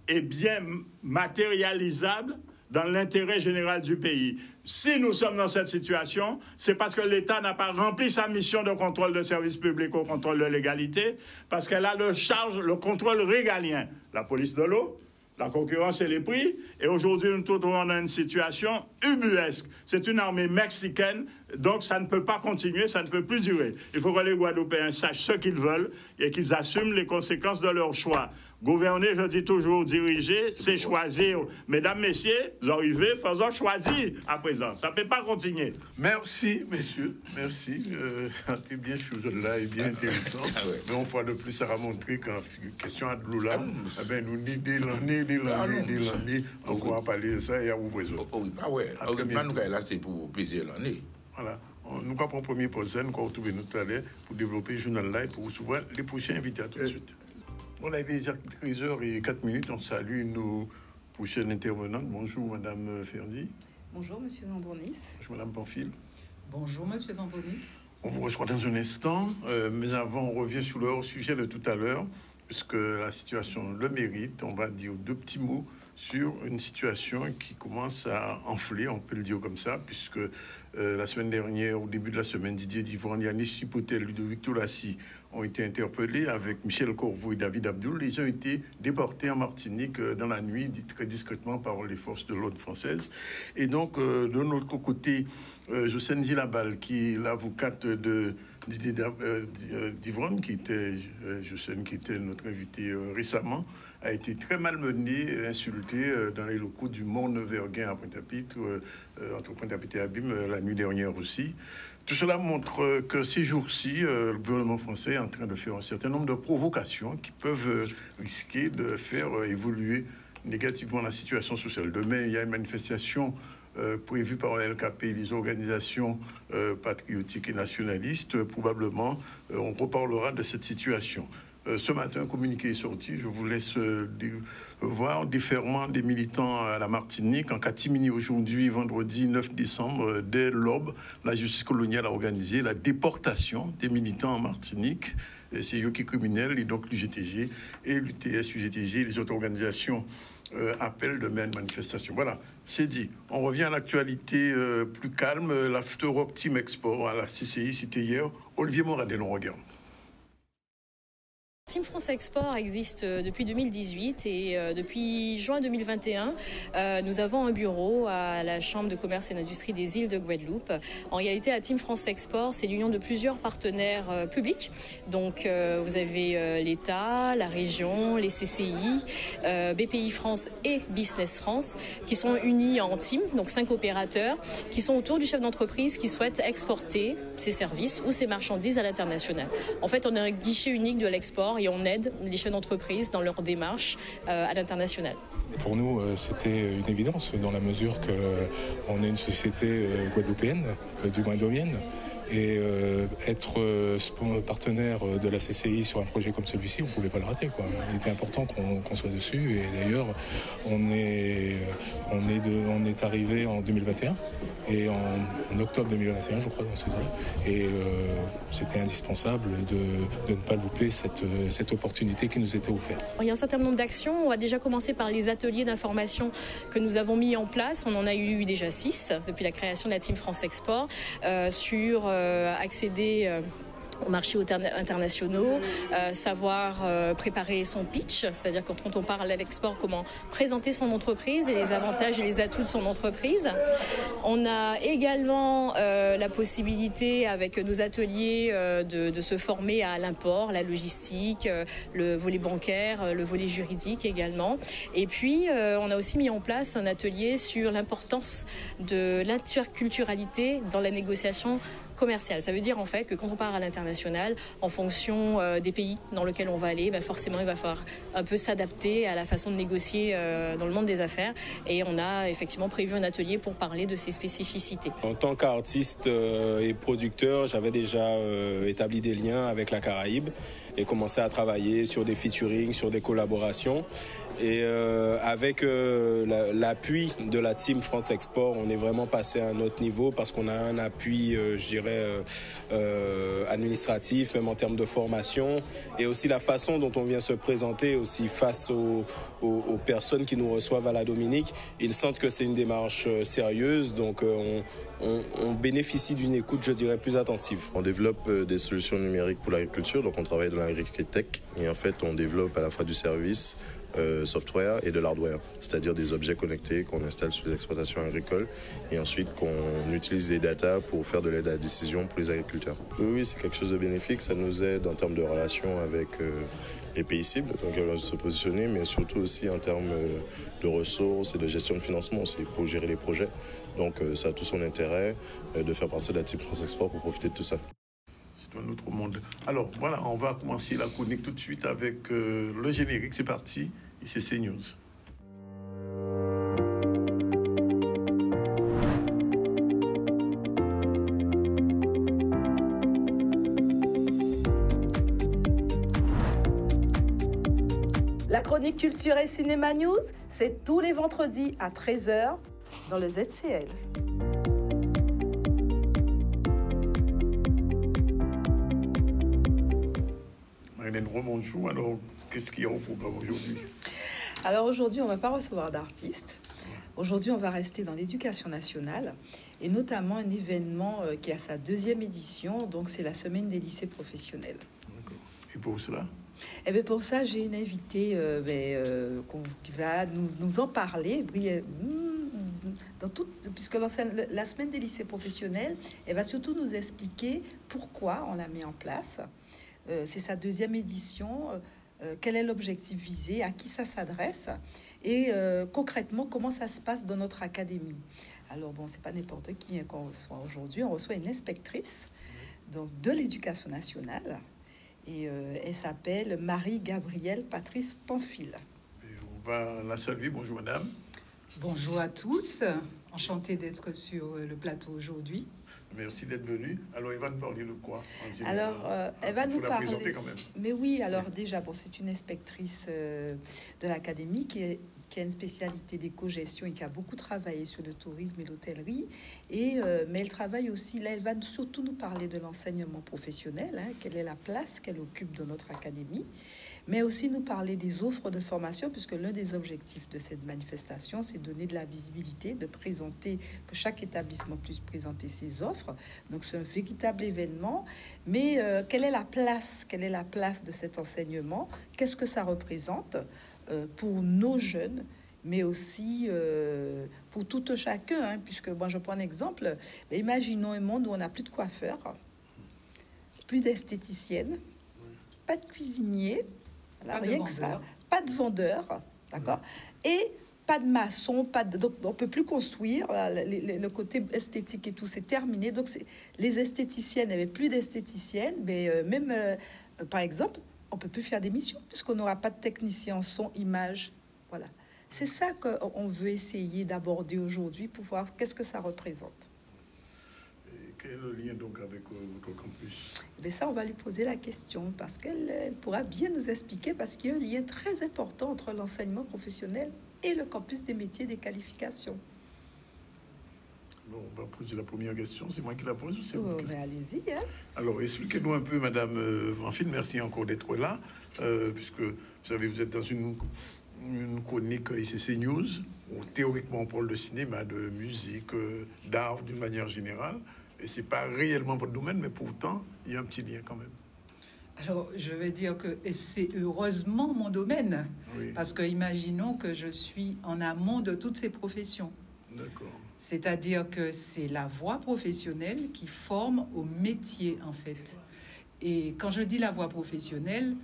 et bien matérialisable dans l'intérêt général du pays? Si nous sommes dans cette situation, c'est parce que l'État n'a pas rempli sa mission de contrôle de services publics au contrôle de légalité, parce qu'elle a le contrôle régalien, la police de l'eau, la concurrence et les prix. Et aujourd'hui, nous nous trouvons dans une situation ubuesque. C'est une armée mexicaine, donc ça ne peut pas continuer, ça ne peut plus durer. Il faut que les Guadeloupéens sachent ce qu'ils veulent et qu'ils assument les conséquences de leur choix. Gouverner, je dis toujours, diriger, c'est choisir. Mesdames, messieurs, vous arrivez, faisons choisir à présent. Ça ne peut pas continuer. Merci, messieurs. Merci. C'était bien chose là et bien intéressant. Mais une fois de plus, ça a montré qu'en question de l'Oula, nous ni des l'année, on va parler de ça et à vous voir. Ah ouais, nous là, c'est pour plaisir l'année. Voilà. Nous avons un premier projet, nous allons retrouver nous tout à l'heure pour développer le journal là et pour recevoir les prochains invités à tout de suite. On a déjà 13h04. On salue nos prochaines intervenantes. Bonjour, Madame Ferdi. Bonjour, Monsieur Zandonis. Bonjour, Madame Pamphile. Bonjour, Monsieur Zandonis. On vous reçoit dans un instant, mais avant, on revient sur le hors-sujet de tout à l'heure, puisque la situation le mérite. On va dire deux petits mots sur une situation qui commence à enfler, on peut le dire comme ça, puisque la semaine dernière, au début de la semaine, Didier Divron, Yannis Chipotel, Ludovic Toulassi ont été interpellés avec Michel Corveau et David Abdoul. Ils ont été déportés en Martinique dans la nuit, très discrètement par les forces de l'ordre françaises. Et donc, de notre côté, Jocelyne Gilabal, qui est l'avocate de Didier Divron, qui était notre invité récemment, a été très malmené, insulté dans les locaux du Mont Neuverguin à Pointe-à-Pitre, entre Pointe-à-Pitre et Abîme, la nuit dernière aussi. Tout cela montre que ces jours-ci, le gouvernement français est en train de faire un certain nombre de provocations qui peuvent risquer de faire évoluer négativement la situation sociale. Demain, il y a une manifestation prévue par le LKP et les organisations patriotiques et nationalistes. Probablement, on reparlera de cette situation. Ce matin, un communiqué est sorti. Je vous laisse voir déferlement des militants à la Martinique. En catimini aujourd'hui, vendredi 9 décembre, dès l'aube, la justice coloniale a organisé la déportation des militants en Martinique. C'est eux qui criminels, et donc l'UGTG et l'UTS, UGTG, les autres organisations appellent demain une manifestation. Voilà, c'est dit. On revient à l'actualité plus calme. L'Afterwork Team Export à la CCI, c'était hier. Olivier Moradel, on regarde. Team France Export existe depuis 2018 et depuis juin 2021, nous avons un bureau à la Chambre de commerce et d'industrie des îles de Guadeloupe. En réalité, la Team France Export, c'est l'union de plusieurs partenaires publics. Donc, vous avez l'État, la région, les CCI, BPI France et Business France, qui sont unis en team, donc 5 opérateurs, qui sont autour du chef d'entreprise qui souhaite exporter ses services ou ses marchandises à l'international. En fait, on a un guichet unique de l'export et on aide les chefs d'entreprise dans leur démarche à l'international. Pour nous, c'était une évidence dans la mesure qu'on est une société guadeloupéenne, du moins domienne. Et être partenaire de la CCI sur un projet comme celui-ci, on ne pouvait pas le rater, quoi. Il était important qu'on soit dessus. Et d'ailleurs, on est arrivé en 2021 et en octobre 2021, je crois, dans ces eaux-là. Et c'était indispensable de ne pas louper cette opportunité qui nous était offerte. Il y a un certain nombre d'actions. On va déjà commencer par les ateliers d'information que nous avons mis en place. On en a eu déjà 6 depuis la création de la Team France Export sur accéder aux marchés internationaux, savoir préparer son pitch, c'est-à-dire quand on parle à l'export, comment présenter son entreprise et les avantages et les atouts de son entreprise. On a également la possibilité, avec nos ateliers, de se former à l'import, la logistique, le volet bancaire, le volet juridique également. Et puis, on a aussi mis en place un atelier sur l'importance de l'interculturalité dans la négociation commercial. Ça veut dire en fait que quand on part à l'international, en fonction des pays dans lesquels on va aller, forcément il va falloir un peu s'adapter à la façon de négocier dans le monde des affaires. Et on a effectivement prévu un atelier pour parler de ces spécificités. En tant qu'artiste et producteur, j'avais déjà établi des liens avec la Caraïbe et commencé à travailler sur des featuring, sur des collaborations. Et avec l'appui de la Team France Export, on est vraiment passé à un autre niveau parce qu'on a un appui, je dirais, administratif, même en termes de formation, et aussi la façon dont on vient se présenter aussi face aux personnes qui nous reçoivent à la Dominique. Ils sentent que c'est une démarche sérieuse, donc on bénéficie d'une écoute, je dirais, plus attentive. On développe des solutions numériques pour l'agriculture, donc on travaille dans l'agri-tech, et en fait on développe à la fois du service, software et de l'hardware, c'est-à-dire des objets connectés qu'on installe sur les exploitations agricoles et ensuite qu'on utilise les data pour faire de l'aide à la décision pour les agriculteurs. Oui, c'est quelque chose de bénéfique, ça nous aide en termes de relations avec les pays cibles, donc elles vont se positionner, mais surtout aussi en termes de ressources et de gestion de financement aussi pour gérer les projets. Donc ça a tout son intérêt de faire partie de la Team France Export pour profiter de tout ça. C'est un autre monde. Alors voilà, on va commencer la chronique tout de suite avec le générique. C'est parti, et c'est CNews. La chronique culture et cinéma news, c'est tous les vendredis à 13h dans le ZCL. Bonjour. Alors, qu'est-ce qu'il y a au programme aujourd'hui? Alors aujourd'hui, on ne va pas recevoir d'artistes. Aujourd'hui, on va rester dans l'éducation nationale et notamment un événement qui a sa 2e édition, donc c'est la semaine des lycées professionnels. D'accord. Et pour cela? Eh bien, pour ça, j'ai une invitée qui va nous en parler. Puisque la semaine des lycées professionnels, elle va surtout nous expliquer pourquoi on l'a mis en place. C'est sa 2e édition. Quel est l'objectif visé, à qui ça s'adresse et concrètement comment ça se passe dans notre académie. Alors bon, c'est pas n'importe qui qu'on reçoit aujourd'hui. On reçoit une inspectrice donc, de l'éducation nationale et elle s'appelle Marie-Gabrielle Patrice Pamphile. Et on va la saluer. Bonjour madame. Bonjour à tous, enchantée d'être sur le plateau aujourd'hui. Merci d'être venue. Alors, elle va nous parler de quoi? Alors, elle va nous parler... présenter quand même. Mais oui, alors déjà, bon, c'est une inspectrice de l'académie qui a une spécialité d'éco-gestion et qui a beaucoup travaillé sur le tourisme et l'hôtellerie. Mais elle travaille aussi, là, elle va surtout nous parler de l'enseignement professionnel, hein, quelle est la place qu'elle occupe dans notre académie, mais aussi nous parler des offres de formation, puisque l'un des objectifs de cette manifestation, c'est donner de la visibilité, de présenter, que chaque établissement puisse présenter ses offres. Donc c'est un véritable événement. Mais quelle est la place de cet enseignement? Qu'est-ce que ça représente pour nos jeunes, mais aussi pour tout chacun, hein, puisque moi je prends un exemple. Mais imaginons un monde où on n'a plus de coiffeurs, plus d'esthéticiennes, pas de cuisiniers, voilà, rien que ça, pas de vendeurs, d'accord, et pas de maçons, donc on peut plus construire, le côté esthétique et tout, c'est terminé. Donc les esthéticiennes, il n'y avait plus d'esthéticiennes, mais même, par exemple, on peut plus faire d'émissions puisqu'on n'aura pas de technicien en son, image, voilà. C'est ça qu'on veut essayer d'aborder aujourd'hui pour voir qu'est-ce que ça représente. Et quel est le lien donc avec votre campus? Mais ça, on va lui poser la question parce qu'elle pourra bien nous expliquer, parce qu'il y a un lien très important entre l'enseignement professionnel et le campus des métiers et des qualifications. Bon, on va poser la première question. C'est moi qui la pose ou c'est vous? Mais allez-y. Hein. Alors, expliquez-nous un peu, Madame Pamphile, merci encore d'être là, puisque, vous savez, vous êtes dans une chronique ICC News, où théoriquement on parle de cinéma, de musique, d'art d'une manière générale, et c'est pas réellement votre domaine, mais pourtant, il y a un petit lien quand même. Alors, je vais dire que c'est heureusement mon domaine, oui. Parce que imaginons que je suis en amont de toutes ces professions. D'accord. C'est-à-dire que c'est la voie professionnelle qui forme au métier, en fait. Et quand je dis la voie professionnelle,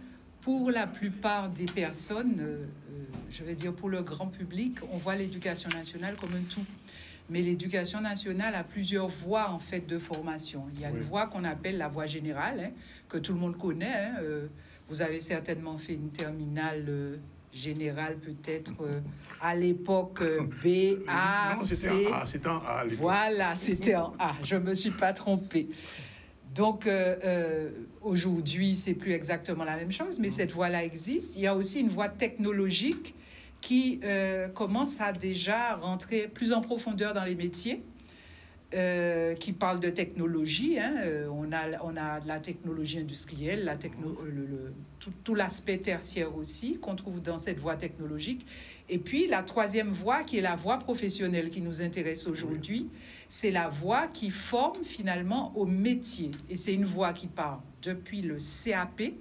pour la plupart des personnes, je vais dire pour le grand public, on voit l'éducation nationale comme un tout. Mais l'éducation nationale a plusieurs voies, en fait, de formation. Il y a une voie qu'on appelle la voie générale, hein, que tout le monde connaît. Hein. Vous avez certainement fait une terminale générale, peut-être, à l'époque B, A, non, C. C'était en A. Voilà, c'était en A. Je ne me suis pas trompée. Donc, aujourd'hui, c'est plus exactement la même chose, mais cette voie-là existe. Il y a aussi une voie technologique qui commence à déjà rentrer plus en profondeur dans les métiers, qui parle de technologie. Hein. On a la technologie industrielle, tout l'aspect tertiaire aussi qu'on trouve dans cette voie technologique. Et puis, la troisième voie, qui est la voie professionnelle qui nous intéresse aujourd'hui, c'est la voie qui forme finalement au métier. Et c'est une voie qui part depuis le CAP,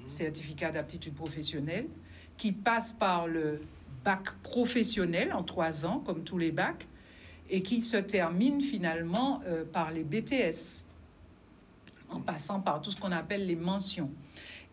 certificat d'aptitude professionnelle, qui passe par le bac professionnel en 3 ans, comme tous les bacs, et qui se termine finalement par les BTS, en passant par tout ce qu'on appelle les mentions.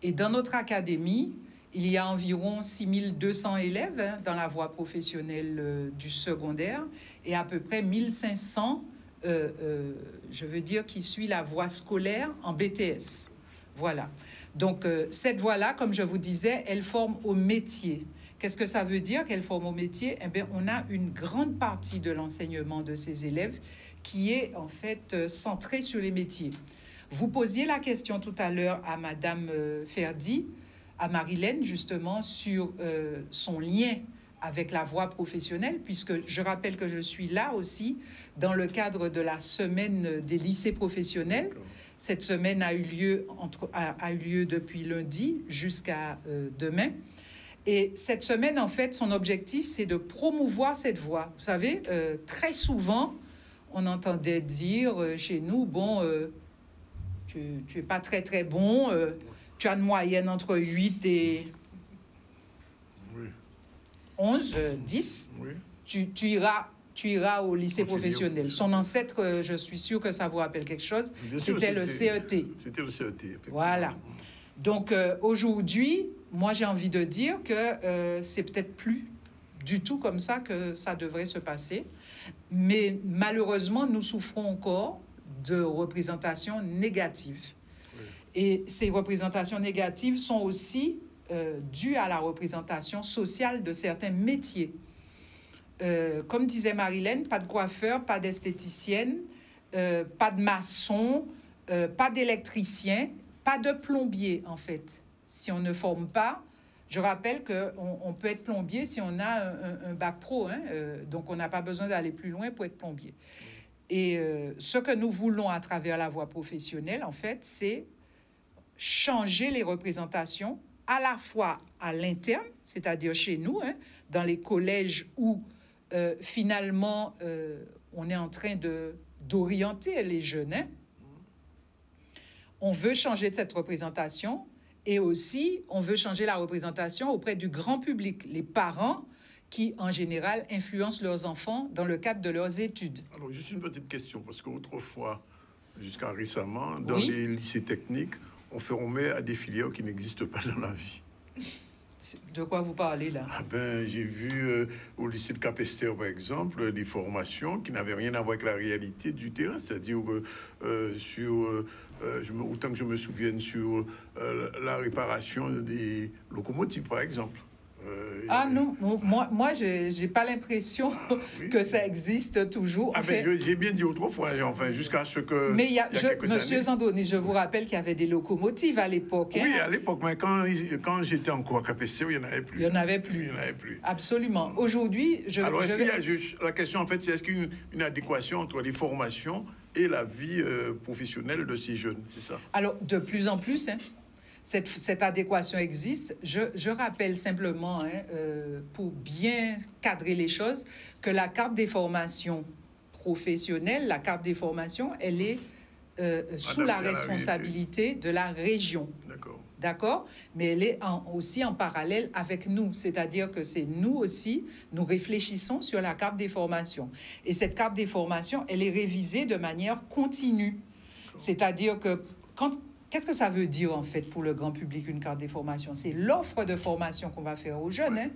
Et dans notre académie, il y a environ 6200 élèves hein, dans la voie professionnelle du secondaire et à peu près 1500, je veux dire, qui suit la voie scolaire en BTS. Voilà. Donc, cette voie-là, comme je vous disais, elle forme au métier. Qu'est-ce que ça veut dire qu'elle forme au métier? Eh bien, on a une grande partie de l'enseignement de ces élèves qui est en fait centrée sur les métiers. Vous posiez la question tout à l'heure à Madame Ferdi, à Marilène, justement, sur son lien avec la voie professionnelle, puisque je rappelle que je suis là aussi dans le cadre de la semaine des lycées professionnels. Cette semaine a eu lieu depuis lundi jusqu'à demain. Et cette semaine, en fait, son objectif, c'est de promouvoir cette voie. Vous savez, très souvent, on entendait dire chez nous, bon, tu n'es pas très, très bon, tu as une moyenne entre 8 et 11, 10, tu iras au lycée professionnel. Son ancêtre, je suis sûre que ça vous rappelle quelque chose, c'était le CET. C'était le CET, effectivement. Voilà. Donc, aujourd'hui, moi, j'ai envie de dire que c'est peut-être plus du tout comme ça que ça devrait se passer. Mais malheureusement, nous souffrons encore de représentations négatives. Oui. Et ces représentations négatives sont aussi dues à la représentation sociale de certains métiers. Comme disait Marilène, pas de coiffeur, pas d'esthéticienne. pas de maçon, pas d'électricien, pas de plombier, en fait. Si on ne forme pas, je rappelle qu'on peut être plombier si on a un bac pro, hein, donc on n'a pas besoin d'aller plus loin pour être plombier. Et ce que nous voulons à travers la voie professionnelle, en fait, c'est changer les représentations à la fois à l'interne, c'est-à-dire chez nous, hein, dans les collèges où finalement on est en train d'orienter les jeunes. Hein. On veut changer de cette représentation et aussi on veut changer la représentation auprès du grand public, les parents qui, en général, influencent leurs enfants dans le cadre de leurs études. Alors, juste une petite question, parce qu'autrefois, jusqu'à récemment, dans les lycées techniques, on formait à des filières qui n'existent pas dans la vie. De quoi vous parlez, là? J'ai vu au lycée de Capesterre, par exemple, des formations qui n'avaient rien à voir avec la réalité du terrain, c'est-à-dire autant que je me souvienne, sur la réparation des locomotives, par exemple. Non, moi j'ai pas l'impression que ça existe toujours. J'ai bien dit autrefois, enfin, jusqu'à ce que... Mais Monsieur Zandoni, je vous rappelle qu'il y avait des locomotives à l'époque. Oui, à l'époque, mais quand j'étais encore à Capesterre, il n'y en avait plus. Il n'y en avait plus. Absolument. Aujourd'hui, la question, en fait, c'est est-ce qu'il y a une adéquation entre les formations et la vie professionnelle de ces jeunes, c'est ça? Alors, de plus en plus, hein. Cette adéquation existe. Je rappelle simplement, hein, pour bien cadrer les choses, que la carte des formations professionnelles, la carte des formations, elle est sous la responsabilité de la région. D'accord? Mais elle est aussi en parallèle avec nous. C'est-à-dire que c'est nous aussi, nous réfléchissons sur la carte des formations. Et cette carte des formations, elle est révisée de manière continue. C'est-à-dire que qu'est-ce que ça veut dire, en fait, pour le grand public, une carte des formations? C'est l'offre de formation qu'on va faire aux jeunes. Hein?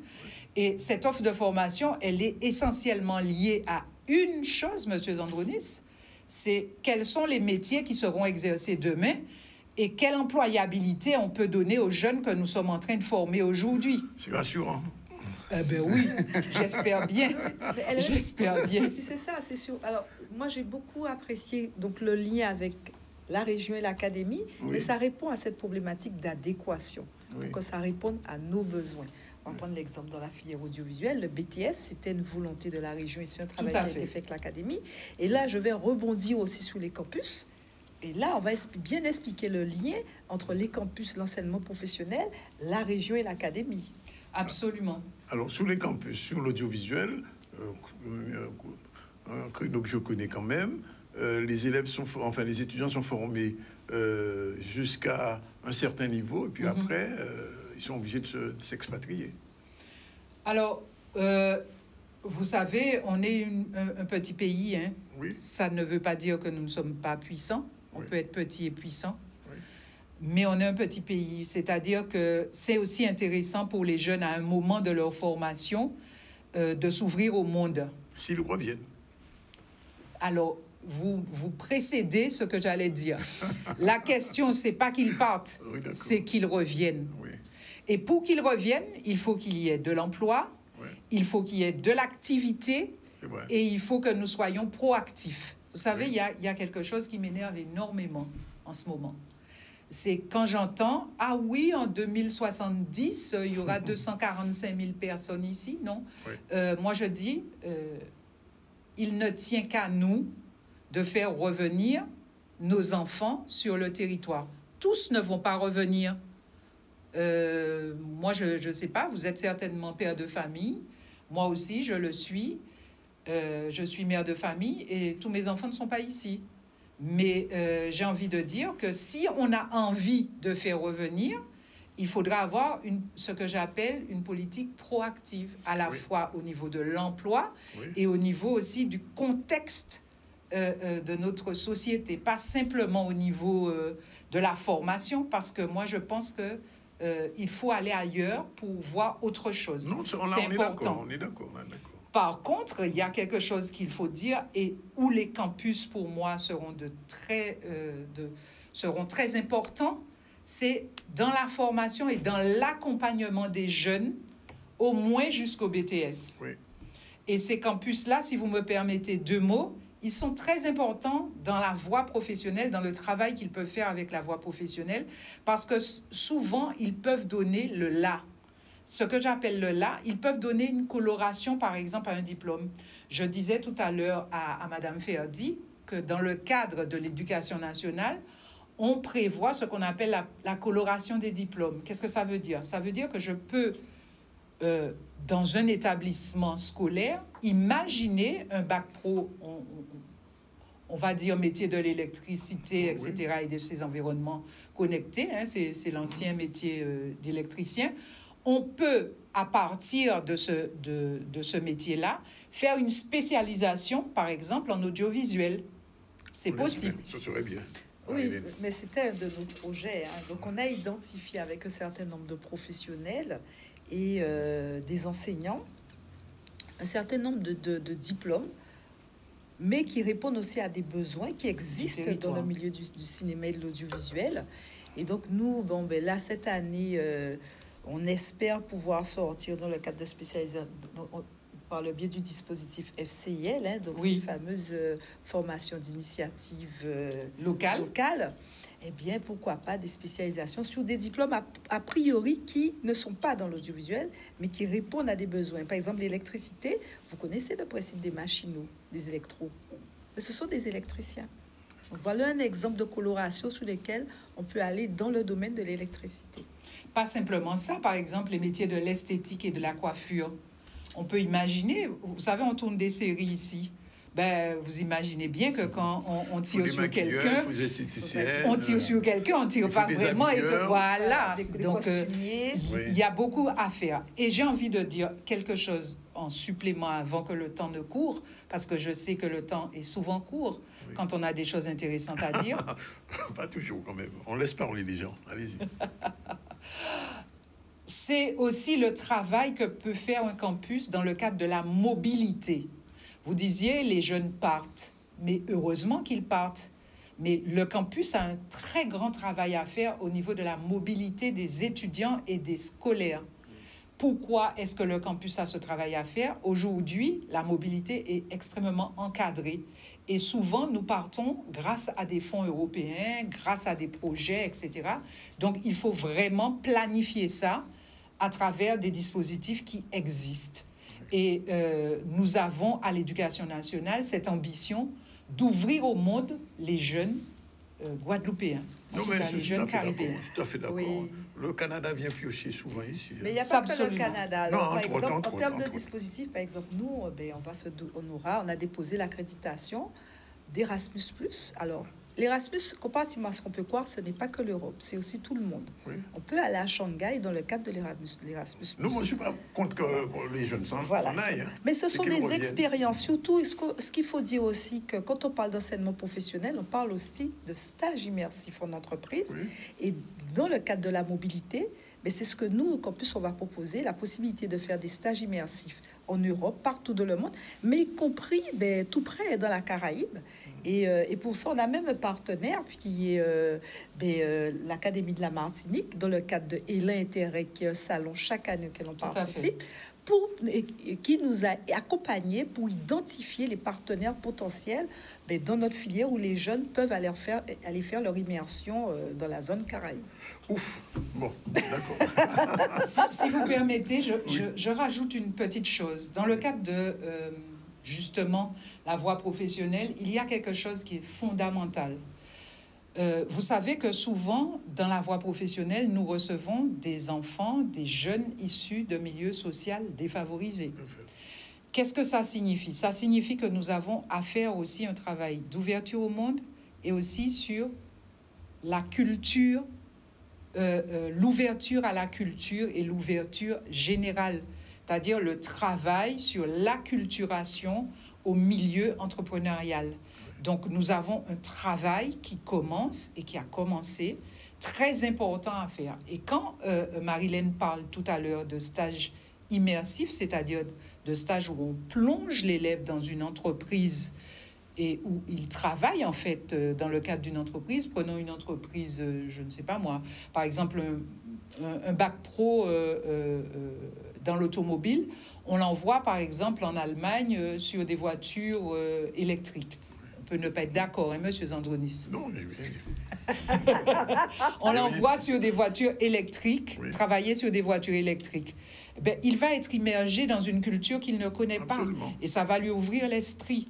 Et cette offre de formation, elle est essentiellement liée à une chose, Monsieur Zandronis, c'est quels sont les métiers qui seront exercés demain et quelle employabilité on peut donner aux jeunes que nous sommes en train de former aujourd'hui. C'est rassurant. Oui, j'espère bien. J'espère bien. C'est ça, c'est sûr. Alors, moi, j'ai beaucoup apprécié donc, le lien avec la région et l'académie, mais ça répond à cette problématique d'adéquation, pour que ça réponde à nos besoins. On va prendre l'exemple dans la filière audiovisuelle, le BTS, c'était une volonté de la région et c'est un travail qui a été fait avec l'académie. Et là, je vais rebondir aussi sur les campus. Et là, on va bien expliquer le lien entre les campus, l'enseignement professionnel, la région et l'académie. Absolument. Alors, sur les campus, sur l'audiovisuel, un créneau que je connais quand même, les étudiants sont formés jusqu'à un certain niveau, et puis après, ils sont obligés de s'expatrier. Alors, vous savez, on est un petit pays. Hein. Oui. Ça ne veut pas dire que nous ne sommes pas puissants. On peut être petit et puissant. Oui. Mais on est un petit pays. C'est-à-dire que c'est aussi intéressant pour les jeunes, à un moment de leur formation, de s'ouvrir au monde. S'ils reviennent. Alors, vous précédez ce que j'allais dire. La question, c'est pas qu'ils partent, c'est qu'ils reviennent. Oui. Et pour qu'ils reviennent, il faut qu'il y ait de l'emploi, il faut qu'il y ait de l'activité, et il faut que nous soyons proactifs. Vous savez, il y a quelque chose qui m'énerve énormément en ce moment. C'est quand j'entends, ah oui, en 2070, il y aura 245 000 personnes ici. Non. Moi, je dis, il ne tient qu'à nous de faire revenir nos enfants sur le territoire. Tous ne vont pas revenir. Moi, je ne sais pas, vous êtes certainement père de famille. Moi aussi, je le suis. Je suis mère de famille et tous mes enfants ne sont pas ici. Mais j'ai envie de dire que si on a envie de faire revenir, il faudra avoir ce que j'appelle une politique proactive, à la fois au niveau de l'emploi et au niveau aussi du contexte de notre société, pas simplement au niveau de la formation, parce que moi, je pense que il faut aller ailleurs pour voir autre chose. Non, c'est important. On est d'accord. Par contre, il y a quelque chose qu'il faut dire et où les campus, pour moi, seront très importants, c'est dans la formation et dans l'accompagnement des jeunes, au moins jusqu'au BTS. Oui. Et ces campus-là, si vous me permettez 2 mots, ils sont très importants dans la voie professionnelle, dans le travail qu'ils peuvent faire avec la voie professionnelle, parce que souvent, ils peuvent donner le là. Ce que j'appelle le là, ils peuvent donner une coloration, par exemple, à un diplôme. Je disais tout à l'heure à Madame Ferdi que dans le cadre de l'éducation nationale, on prévoit ce qu'on appelle la coloration des diplômes. Qu'est-ce que ça veut dire? Ça veut dire que je peux, dans un établissement scolaire, imaginer un bac pro, on va dire métier de l'électricité, etc., et de ces environnements connectés, hein, c'est l'ancien métier d'électricien. On peut, à partir de ce métier-là, faire une spécialisation, par exemple, en audiovisuel. C'est possible. Ça serait bien. Oui, mais c'était un de nos projets. Hein. Donc, on a identifié avec un certain nombre de professionnels et des enseignants un certain nombre de diplômes, mais qui répondent aussi à des besoins qui existent dans le milieu du cinéma et de l'audiovisuel. Et donc, nous, bon, ben là, cette année, on espère pouvoir sortir dans le cadre de spécialisation par le biais du dispositif FCIL, hein, donc ces fameuses formations d'initiative locale. Eh bien, pourquoi pas des spécialisations sur des diplômes a priori qui ne sont pas dans l'audiovisuel, mais qui répondent à des besoins. Par exemple, l'électricité, vous connaissez le principe des machinaux, des électros. Mais ce sont des électriciens. Donc, voilà un exemple de coloration sur lesquels on peut aller dans le domaine de l'électricité. Pas simplement ça, par exemple, les métiers de l'esthétique et de la coiffure. On peut imaginer, vous savez, on tourne des séries ici. Ben, vous imaginez bien que quand on tire sur quelqu'un, on tire sur quelqu'un, on tire pas vraiment. Et que, voilà. Donc, il y a beaucoup à faire. Et j'ai envie de dire quelque chose en supplément avant que le temps ne court, parce que je sais que le temps est souvent court quand on a des choses intéressantes à dire. Pas toujours quand même. On laisse parler les gens. Allez-y. C'est aussi le travail que peut faire un campus dans le cadre de la mobilité. Vous disiez, les jeunes partent, mais heureusement qu'ils partent. Mais le campus a un très grand travail à faire au niveau de la mobilité des étudiants et des scolaires. Pourquoi est-ce que le campus a ce travail à faire? Aujourd'hui, la mobilité est extrêmement encadrée. Et souvent, nous partons grâce à des fonds européens, grâce à des projets, etc. Donc, il faut vraiment planifier ça à travers des dispositifs qui existent. Et nous avons à l'Éducation nationale cette ambition d'ouvrir au monde les jeunes guadeloupéens, les jeunes caribéens. Je suis tout à fait d'accord. Oui. Le Canada vient piocher souvent ici. Mais il n'y a pas que le Canada. Alors, par exemple, en termes de dispositifs, par exemple, nous, on a déposé l'accréditation d'Erasmus+. Alors, l'Erasmus, comparativement à ce qu'on peut croire, ce n'est pas que l'Europe, c'est aussi tout le monde. Oui. On peut aller à Shanghai dans le cadre de l'Erasmus. Non, moi, je ne suis pas contre que les jeunes s'en aillent. Hein. Mais ce sont des expériences. Surtout, ce qu'il faut dire aussi, que quand on parle d'enseignement professionnel, on parle aussi de stages immersifs en entreprise. Oui. Et dans le cadre de la mobilité, mais c'est ce que nous, au campus, on va proposer, la possibilité de faire des stages immersifs en Europe, partout dans le monde, mais y compris tout près dans la Caraïbe. Et pour ça, on a même un partenaire qui est l'Académie de la Martinique, dans le cadre de Élan Interreg, qui est un salon chaque année auquel on participe, qui nous a accompagnés pour identifier les partenaires potentiels dans notre filière où les jeunes peuvent aller faire leur immersion dans la zone Caraïbe. Ouf, bon, d'accord. si vous permettez, je rajoute une petite chose. Dans le cadre de... justement, la voie professionnelle, il y a quelque chose qui est fondamental. Vous savez que souvent, dans la voie professionnelle, nous recevons des enfants, des jeunes issus de milieux sociaux défavorisés. Qu'est-ce que ça signifie? Ça signifie que nous avons à faire aussi un travail d'ouverture au monde et aussi sur la culture, l'ouverture à la culture et l'ouverture générale, c'est-à-dire le travail sur l'acculturation au milieu entrepreneurial. Donc, nous avons un travail qui commence et qui a commencé, très important à faire. Et quand Marilène parle tout à l'heure de stage immersif, c'est-à-dire de stage où on plonge l'élève dans une entreprise et où il travaille, en fait, dans le cadre d'une entreprise, prenons une entreprise, je ne sais pas moi, par exemple, un bac pro dans l'automobile, on l'envoie, par exemple, en Allemagne sur des voitures électriques. peut ne pas être d'accord, hein, monsieur Zandronis? Non, j'ai bien dit. On l'envoie sur des voitures électriques, travailler sur des voitures électriques. Ben, il va être immergé dans une culture qu'il ne connaît Absolument. pas. Et ça va lui ouvrir l'esprit.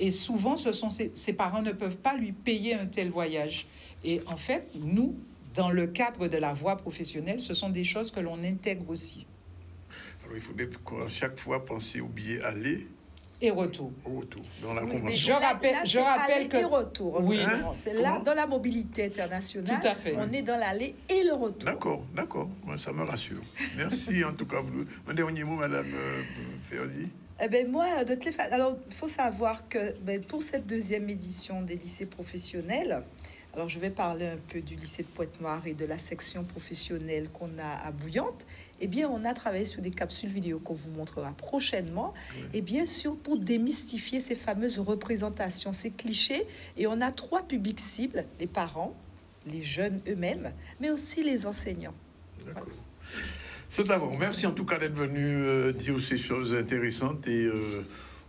Et souvent, ses parents ne peuvent pas lui payer un tel voyage. Et en fait, nous, dans le cadre de la voie professionnelle, ce sont des choses que l'on intègre aussi. Alors, il faudrait qu'à chaque fois penser au billet aller et retour. Au retour, dans la Oui, convention. je rappelle que... retour. Oui. Hein? C'est là, dans la mobilité internationale, tout à fait. On est dans l'aller et le retour. D'accord. Ça me rassure. Merci en tout cas. Un dernier mot, Madame Ferdi. Eh ben moi, de toutes les façons, alors il faut savoir que pour cette deuxième édition des lycées professionnels, alors je vais parler un peu du lycée de Pointe-Noire et de la section professionnelle qu'on a à Bouillante. Eh bien, on a travaillé sur des capsules vidéo qu'on vous montrera prochainement. Et bien sûr, pour démystifier ces fameuses représentations, ces clichés. Et on a 3 publics cibles, les parents, les jeunes eux-mêmes, mais aussi les enseignants. D'accord. C'est à vous. Merci en tout cas d'être venu dire ces choses intéressantes et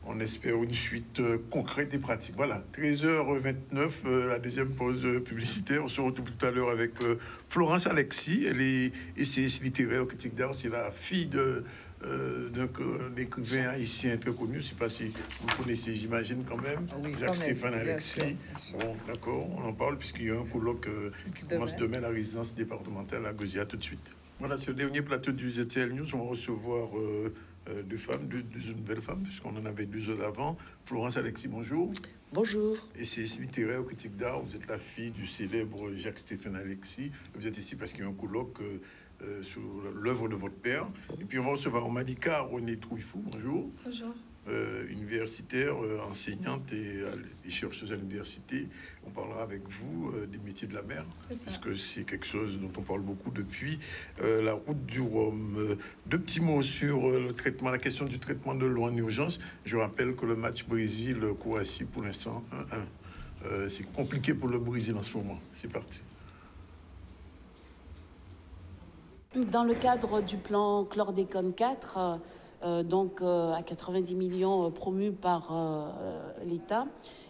on espère une suite concrète et pratique. Voilà, 13h29, la deuxième pause publicitaire. On se retrouve tout à l'heure avec Florence Alexis. Elle est essayiste littéraire, critique d'art. C'est la fille d'un écrivain haïtien très connu. Je ne sais pas si vous le connaissez, j'imagine quand même. Oui, Jacques-Stéphane Alexis. Bon, d'accord, on en parle puisqu'il y a un colloque qui commence demain à la résidence départementale à Gozia. Tout de suite. Voilà, sur le dernier plateau du ZTL News, on va recevoir 2 femmes, deux nouvelles femmes, puisqu'on en avait 2 autres avant. Florence Alexis, bonjour. Bonjour. Et c'est littéraire, critique d'art. Vous êtes la fille du célèbre Jacques-Stéphane Alexis. Vous êtes ici parce qu'il y a un colloque sur l'œuvre de votre père. Et puis on va recevoir Malika René Trouillefou, bonjour. Bonjour. Universitaire, enseignante et chercheuse à l'université. On parlera avec vous des métiers de la mer, puisque c'est quelque chose dont on parle beaucoup depuis la route du Rhum. 2 petits mots sur le traitement, la question du traitement de l'eau en urgence. Je rappelle que le match Brésil-Croatie, pour l'instant, 1-1. C'est compliqué pour le Brésil en ce moment. C'est parti. Dans le cadre du plan Chlordécone 4, à 90 millions promus par l'État,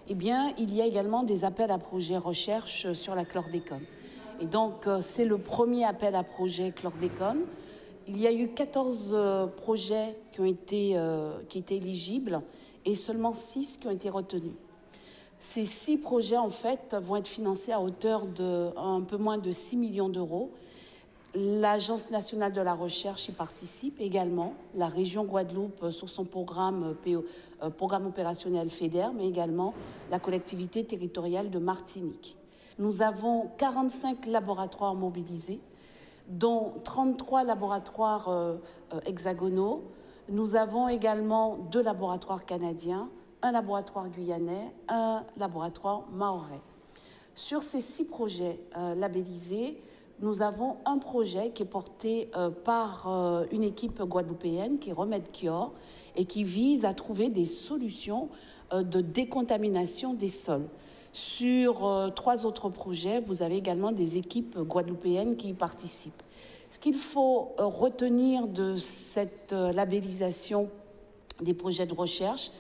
eh bien, il y a également des appels à projets recherche sur la chlordécone. Et donc, c'est le premier appel à projet chlordécone. Il y a eu 14 projets qui étaient éligibles et seulement 6 qui ont été retenus. Ces 6 projets, en fait, vont être financés à hauteur de un peu moins de 6 millions d'euros. L'Agence nationale de la recherche y participe également, la région Guadeloupe sur son programme opérationnel FEDER, mais également la collectivité territoriale de Martinique. Nous avons 45 laboratoires mobilisés, dont 33 laboratoires hexagonaux. Nous avons également 2 laboratoires canadiens, un laboratoire guyanais, un laboratoire mahorais. Sur ces 6 projets labellisés, nous avons un projet qui est porté par une équipe guadeloupéenne qui est Remède Kior et qui vise à trouver des solutions de décontamination des sols. Sur 3 autres projets, vous avez également des équipes guadeloupéennes qui y participent. Ce qu'il faut retenir de cette labellisation des projets de recherche,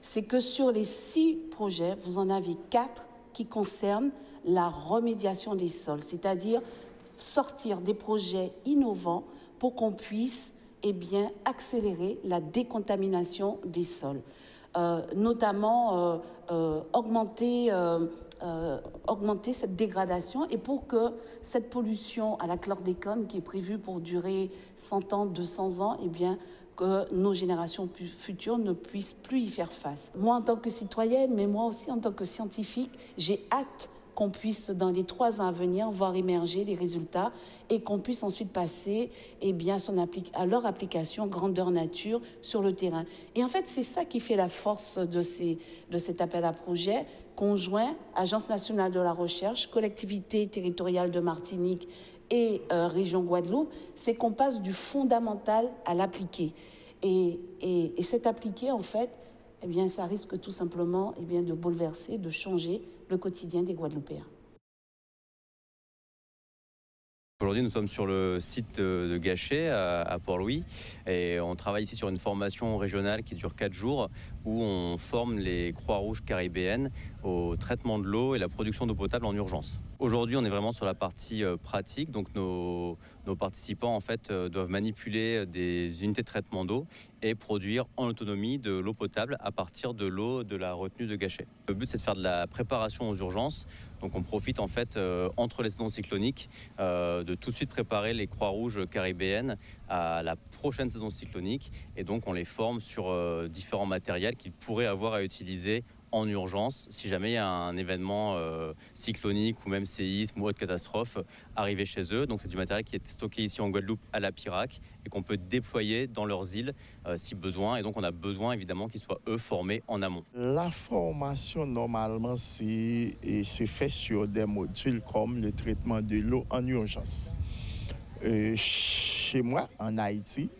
c'est que sur les 6 projets, vous en avez 4 qui concernent la remédiation des sols, c'est-à-dire sortir des projets innovants pour qu'on puisse accélérer la décontamination des sols, notamment augmenter cette dégradation et pour que cette pollution à la chlordécone qui est prévue pour durer 100 ans, 200 ans, que nos générations futures ne puissent plus y faire face. Moi, en tant que citoyenne, mais moi aussi en tant que scientifique, j'ai hâte qu'on puisse, dans les 3 ans à venir, voir émerger les résultats et qu'on puisse ensuite passer à leur application grandeur nature sur le terrain. Et en fait, c'est ça qui fait la force de cet appel à projet conjoint, Agence nationale de la recherche, collectivité territoriale de Martinique et région Guadeloupe, c'est qu'on passe du fondamental à l'appliqué. Et cet appliqué, en fait, ça risque tout simplement de bouleverser, de changer le quotidien des Guadeloupéens. Aujourd'hui, nous sommes sur le site de Gachet à Port-Louis et on travaille ici sur une formation régionale qui dure 4 jours où on forme les Croix-Rouges caribéennes au traitement de l'eau et la production d'eau potable en urgence. Aujourd'hui, on est vraiment sur la partie pratique, donc nos participants en fait doivent manipuler des unités de traitement d'eau et produire en autonomie de l'eau potable à partir de l'eau de la retenue de Gachet. Le but, c'est de faire de la préparation aux urgences. Donc on profite en fait entre les saisons cycloniques de tout de suite préparer les Croix-Rouges caribéennes à la prochaine saison cyclonique, et donc on les forme sur différents matériels qu'ils pourraient avoir à utiliser en urgence si jamais il y a un événement cyclonique ou même séisme ou autre catastrophe arrivé chez eux. Donc c'est du matériel qui est stocké ici en Guadeloupe à la Pirac et qu'on peut déployer dans leurs îles si besoin, et donc on a besoin évidemment qu'ils soient eux formés en amont. La formation normalement se fait sur des modules comme le traitement de l'eau en urgence. Chez moi en Haïti,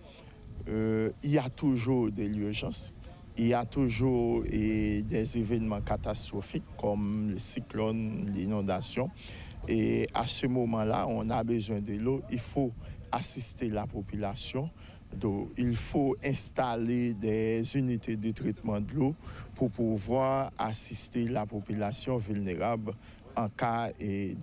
il y a toujours de l'urgence. Il y a toujours des événements catastrophiques comme le cyclone, l'inondation. Et à ce moment-là, on a besoin de l'eau. Il faut assister la population. Donc, il faut installer des unités de traitement de l'eau pour pouvoir assister la population vulnérable en cas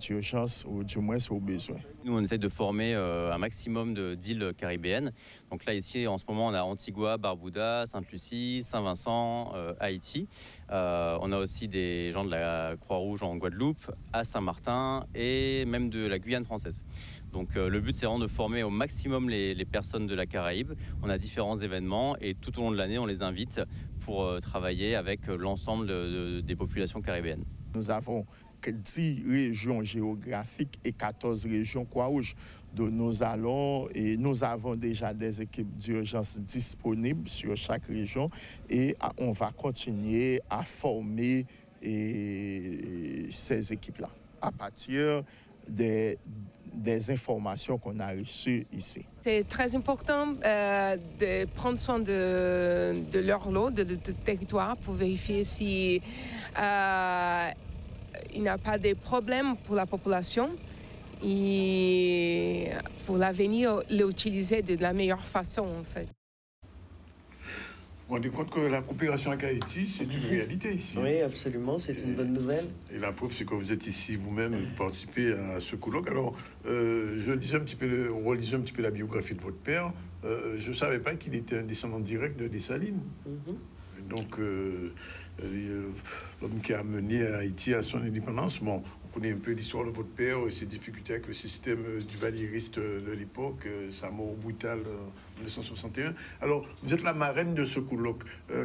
d'urgence ou du moins au besoin. Nous, on essaie de former un maximum d'îles caribéennes. Donc là, ici, en ce moment, on a Antigua, Barbuda, Sainte-Lucie, Saint-Vincent, Haïti. On a aussi des gens de la Croix-Rouge en Guadeloupe, à Saint-Martin et même de la Guyane française. Donc le but, c'est vraiment de former au maximum les personnes de la Caraïbe. On a différents événements et tout au long de l'année, on les invite pour travailler avec l'ensemble des populations caribéennes. Nous avons 10 régions géographiques et 14 régions Croix-Rouge. Donc nous avons déjà des équipes d'urgence disponibles sur chaque région et on va continuer à former ces équipes-là à partir des informations qu'on a reçues ici. C'est très important de prendre soin de leur lot, de territoire, pour vérifier si il n'y a pas de problème pour la population et pour l'avenir, l'utiliser de la meilleure façon, en fait. Vous vous rendez compte que la coopération avec Haïti, c'est une réalité ici. Oui, absolument, c'est une bonne nouvelle. Et la preuve, c'est que vous êtes ici vous-même, vous participez à ce colloque. Alors, je lisais un petit peu la biographie de votre père. Je ne savais pas qu'il était un descendant direct de Dessalines. Donc, l'homme qui a mené Haïti à son indépendance, bon, on connaît un peu l'histoire de votre père, ses difficultés avec le système du valériste de l'époque, sa mort brutale en 1961. Alors, vous êtes la marraine de ce colloque.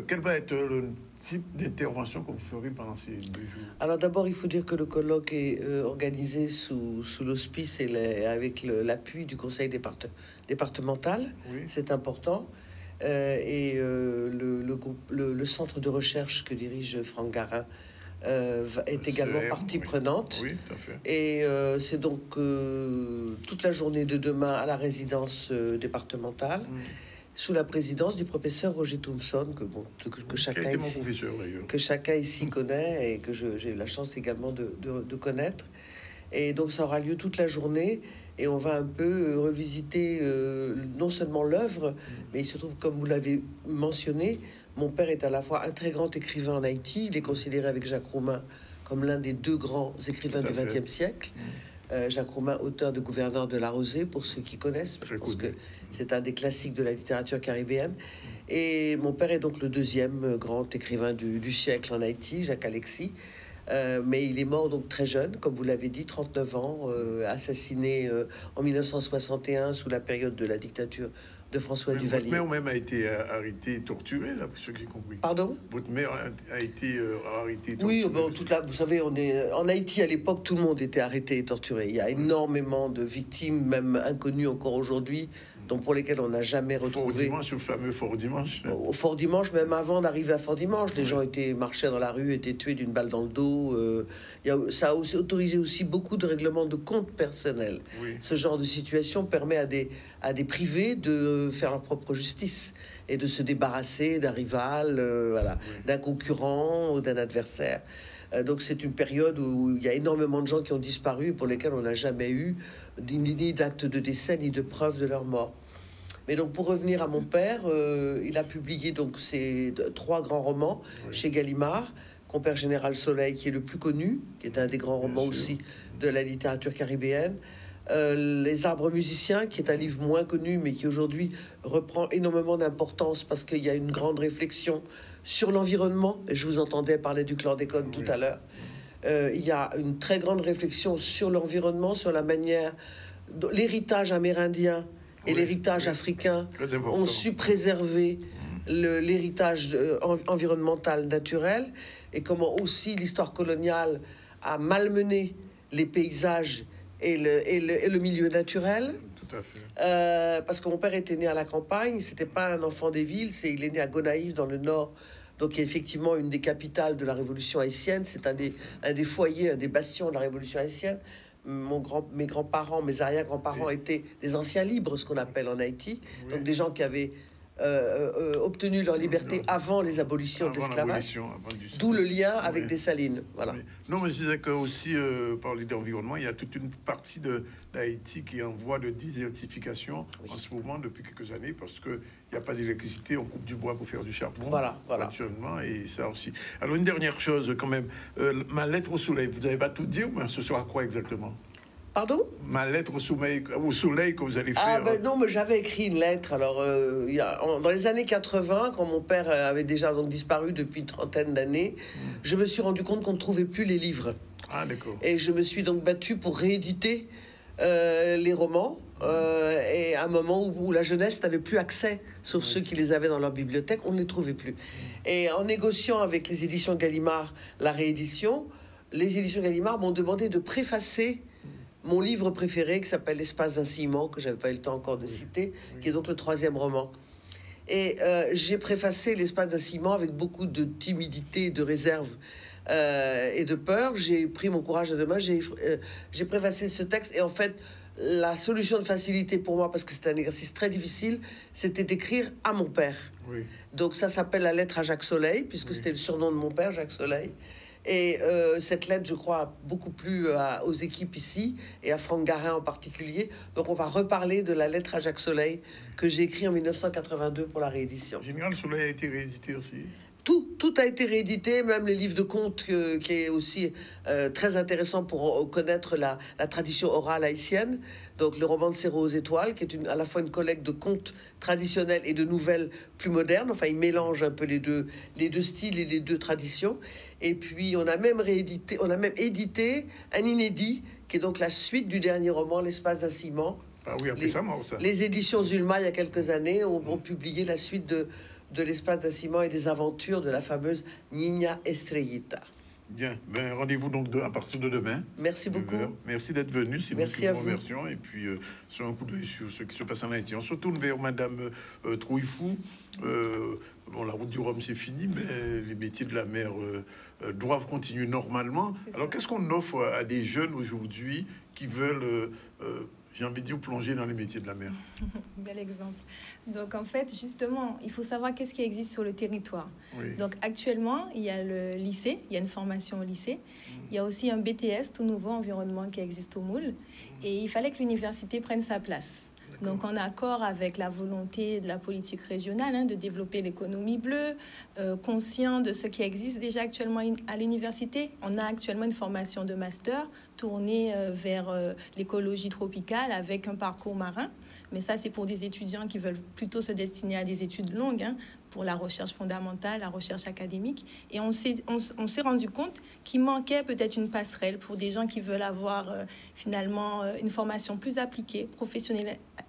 Quel va être le type d'intervention que vous ferez pendant ces 2 jours? Alors d'abord, il faut dire que le colloque est organisé sous l'auspice et avec l'appui du conseil départemental. Oui. C'est important. Et le centre de recherche que dirige Franck Garin est également partie prenante. Oui, tout à fait. Et c'est donc toute la journée de demain à la résidence départementale, sous la présidence du professeur Roger Thompson, que chacun ici connaît et que j'ai eu la chance également de connaître. Et donc ça aura lieu toute la journée. Et on va un peu revisiter non seulement l'œuvre, mais il se trouve, comme vous l'avez mentionné, mon père est à la fois un très grand écrivain en Haïti. Il est considéré avec Jacques Roumain comme l'un des 2 grands écrivains du XXe siècle. Jacques Roumain, auteur de Gouverneur de la Rosée, pour ceux qui connaissent. Je pense que c'est un des classiques de la littérature caribéenne. Et mon père est donc le 2e grand écrivain du siècle en Haïti, Jacques Alexis. Mais il est mort donc très jeune, comme vous l'avez dit, 39 ans, assassiné en 1961 sous la période de la dictature de François Duvalier. Votre mère même a été arrêtée et torturée, là, pour ce que j'ai compris. Pardon? Votre mère a été arrêtée et torturée. Oui, bon, vous savez, en Haïti, à l'époque, tout le monde était arrêté et torturé. Il y a énormément de victimes, même inconnues encore aujourd'hui, donc pour lesquels on n'a jamais retrouvé... Fort Dimanche, le fameux Fort Dimanche. Au Fort Dimanche, même avant d'arriver à Fort Dimanche, les gens marchaient dans la rue, étaient tués d'une balle dans le dos. Ça a aussi autorisé aussi beaucoup de règlements de comptes personnels. Oui. Ce genre de situation permet à des privés de faire leur propre justice et de se débarrasser d'un rival, d'un concurrent ou d'un adversaire. Donc c'est une période où il y a énormément de gens qui ont disparu, pour lesquels on n'a jamais eu ni d'acte de décès, ni de preuve de leur mort. Mais donc, pour revenir à mon père, il a publié donc ses 3 grands romans chez Gallimard. Compère Général Soleil, qui est le plus connu, qui est un des grands romans aussi de la littérature caribéenne. Les Arbres musiciens, qui est un livre moins connu, mais qui aujourd'hui reprend énormément d'importance parce qu'il y a une grande réflexion sur l'environnement. Et je vous entendais parler du chlordécone tout à l'heure. Il y a une très grande réflexion sur l'environnement, sur la manière dont l'héritage amérindien et l'héritage africain ont su préserver l'héritage environnemental naturel, et comment aussi l'histoire coloniale a malmené les paysages et le milieu naturel. Tout à fait. Parce que mon père était né à la campagne, c'était pas un enfant des villes, il est né à Gonaïves dans le nord, donc effectivement une des capitales de la Révolution haïtienne, c'est un des foyers, un des bastions de la Révolution haïtienne. Mes grands-parents, mes arrière-grands-parents étaient des anciens libres, ce qu'on appelle en Haïti, donc des gens qui avaient obtenu leur liberté avant les abolitions de l'esclavage, d'où le lien avec Dessalines. Voilà. Oui. Non, mais je disais que aussi, parler d'environnement, il y a toute une partie d'Haïti qui est en voie de désertification en ce moment depuis quelques années, parce qu'il n'y a pas d'électricité, on coupe du bois pour faire du charbon. Voilà. Actuellement, et ça aussi. Alors, une dernière chose quand même, ma lettre au soleil, vous n'avez pas tout dit, mais ce sera quoi exactement? Pardon? Ma lettre au soleil que vous allez faire. Ah ben non, mais j'avais écrit une lettre. Alors, dans les années 80, quand mon père avait déjà donc disparu depuis une trentaine d'années, je me suis rendu compte qu'on ne trouvait plus les livres. Ah, d'accord. Et je me suis donc battue pour rééditer les romans. Et à un moment où la jeunesse n'avait plus accès, sauf ceux qui les avaient dans leur bibliothèque, on ne les trouvait plus. Et en négociant avec les éditions Gallimard la réédition, les éditions Gallimard m'ont demandé de préfacer mon livre préféré, qui s'appelle L'espace d'un ciment, que j'avais pas eu le temps encore de citer, qui est donc le 3e roman. Et j'ai préfacé L'espace d'un ciment avec beaucoup de timidité, de réserve et de peur. J'ai pris mon courage à deux mains, j'ai préfacé ce texte. Et en fait, la solution de facilité pour moi, parce que c'était un exercice très difficile, c'était d'écrire à mon père. Oui. Donc ça s'appelle la lettre à Jacques Soleil, puisque c'était le surnom de mon père, Jacques Soleil. Et cette lettre, je crois, a beaucoup plu aux équipes ici, et à Franck Garin en particulier. Donc on va reparler de la lettre à Jacques Soleil, que j'ai écrit en 1982 pour la réédition. Général Soleil a été réédité aussi? Tout a été réédité, même les livres de contes, qui est aussi très intéressant pour connaître la tradition orale haïtienne. Donc le roman de Cerro aux étoiles, qui est à la fois une collecte de contes traditionnels et de nouvelles plus modernes. Enfin, il mélange un peu les deux styles et les deux traditions. Et puis on a même édité un inédit, qui est donc la suite du dernier roman, L'espace d'un ciment. Ah oui, après ça, mort, ça. Les éditions Zulma, il y a quelques années, ont publié la suite de L'espace d'un ciment et des aventures de la fameuse Niña Estrellita. Bien, ben, rendez-vous donc à partir de demain. Merci beaucoup. Merci d'être venu. C'est merci nous à qui vous vous. remercions. Et puis, sur un coup d'œil sur ce qui se passe en Haïti. On se tourne vers Madame Trouillefou. Bon, la route du Rhum, c'est fini, mais les métiers de la mer doivent continuer normalement. Alors, qu'est-ce qu'on offre à des jeunes aujourd'hui qui veulent, j'ai envie de dire, plonger dans les métiers de la mer? Bel exemple. Donc, en fait, justement, il faut savoir qu'est-ce qui existe sur le territoire. Oui. Donc, actuellement, il y a le lycée, il y a une formation au lycée. Il y a aussi un BTS, tout nouveau environnement, qui existe au Moule. Et il fallait que l'université prenne sa place. Donc, en accord avec la volonté de la politique régionale de développer l'économie bleue, conscient de ce qui existe déjà actuellement à l'université, on a actuellement une formation de master tournée vers l'écologie tropicale avec un parcours marin. Mais ça, c'est pour des étudiants qui veulent plutôt se destiner à des études longues, pour la recherche fondamentale, la recherche académique. Et on s'est rendu compte qu'il manquait peut-être une passerelle pour des gens qui veulent avoir finalement une formation plus appliquée,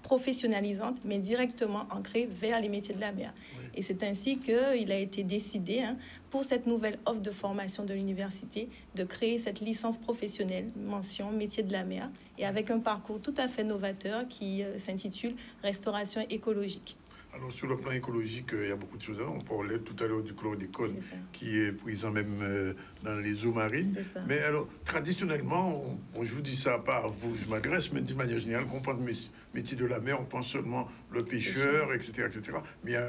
professionnalisante, mais directement ancrée vers les métiers de la mer. Oui. Et c'est ainsi qu'il a été décidé, pour cette nouvelle offre de formation de l'université, de créer cette licence professionnelle, mention métier de la mer, et avec un parcours tout à fait novateur qui s'intitule Restauration écologique. Alors, sur le plan écologique, il y a beaucoup de choses. On parlait tout à l'heure du chlordécone, qui est présent même dans les eaux marines. Mais alors, traditionnellement, je vous dis ça pas à vous, je m'adresse, mais d'une manière générale, on pense métier de la mer, on pense seulement le pêcheur, etc., etc. Mais il y a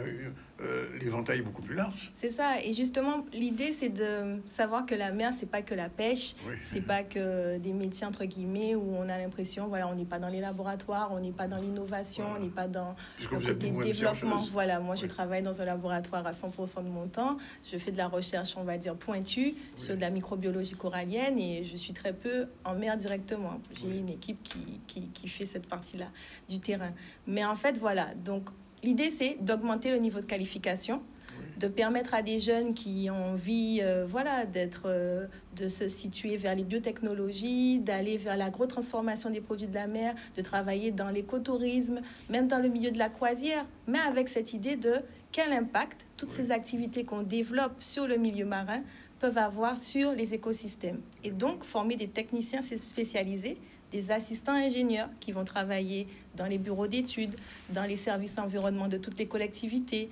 l'éventail beaucoup plus large. C'est ça. Et justement, l'idée, c'est de savoir que la mer, c'est pas que la pêche, c'est pas que des métiers, entre guillemets, où on a l'impression, voilà, on n'est pas dans les laboratoires, on n'est pas dans l'innovation, on n'est pas dans le côté développement. Voilà, moi, je travaille dans un laboratoire à 100% de mon temps. Je fais de la recherche, on va dire, pointue sur de la microbiologie corallienne et je suis très peu en mer directement. J'ai une équipe qui fait cette partie-là du terrain. Mais en fait, voilà, donc l'idée, c'est d'augmenter le niveau de qualification, de permettre à des jeunes qui ont envie voilà, de se situer vers les biotechnologies, d'aller vers l'agrotransformation des produits de la mer, de travailler dans l'écotourisme, même dans le milieu de la croisière, mais avec cette idée de quel impact toutes ces activités qu'on développe sur le milieu marin peuvent avoir sur les écosystèmes. Et donc, former des techniciens spécialisés, des assistants ingénieurs qui vont travailler dans les bureaux d'études, dans les services environnement de toutes les collectivités,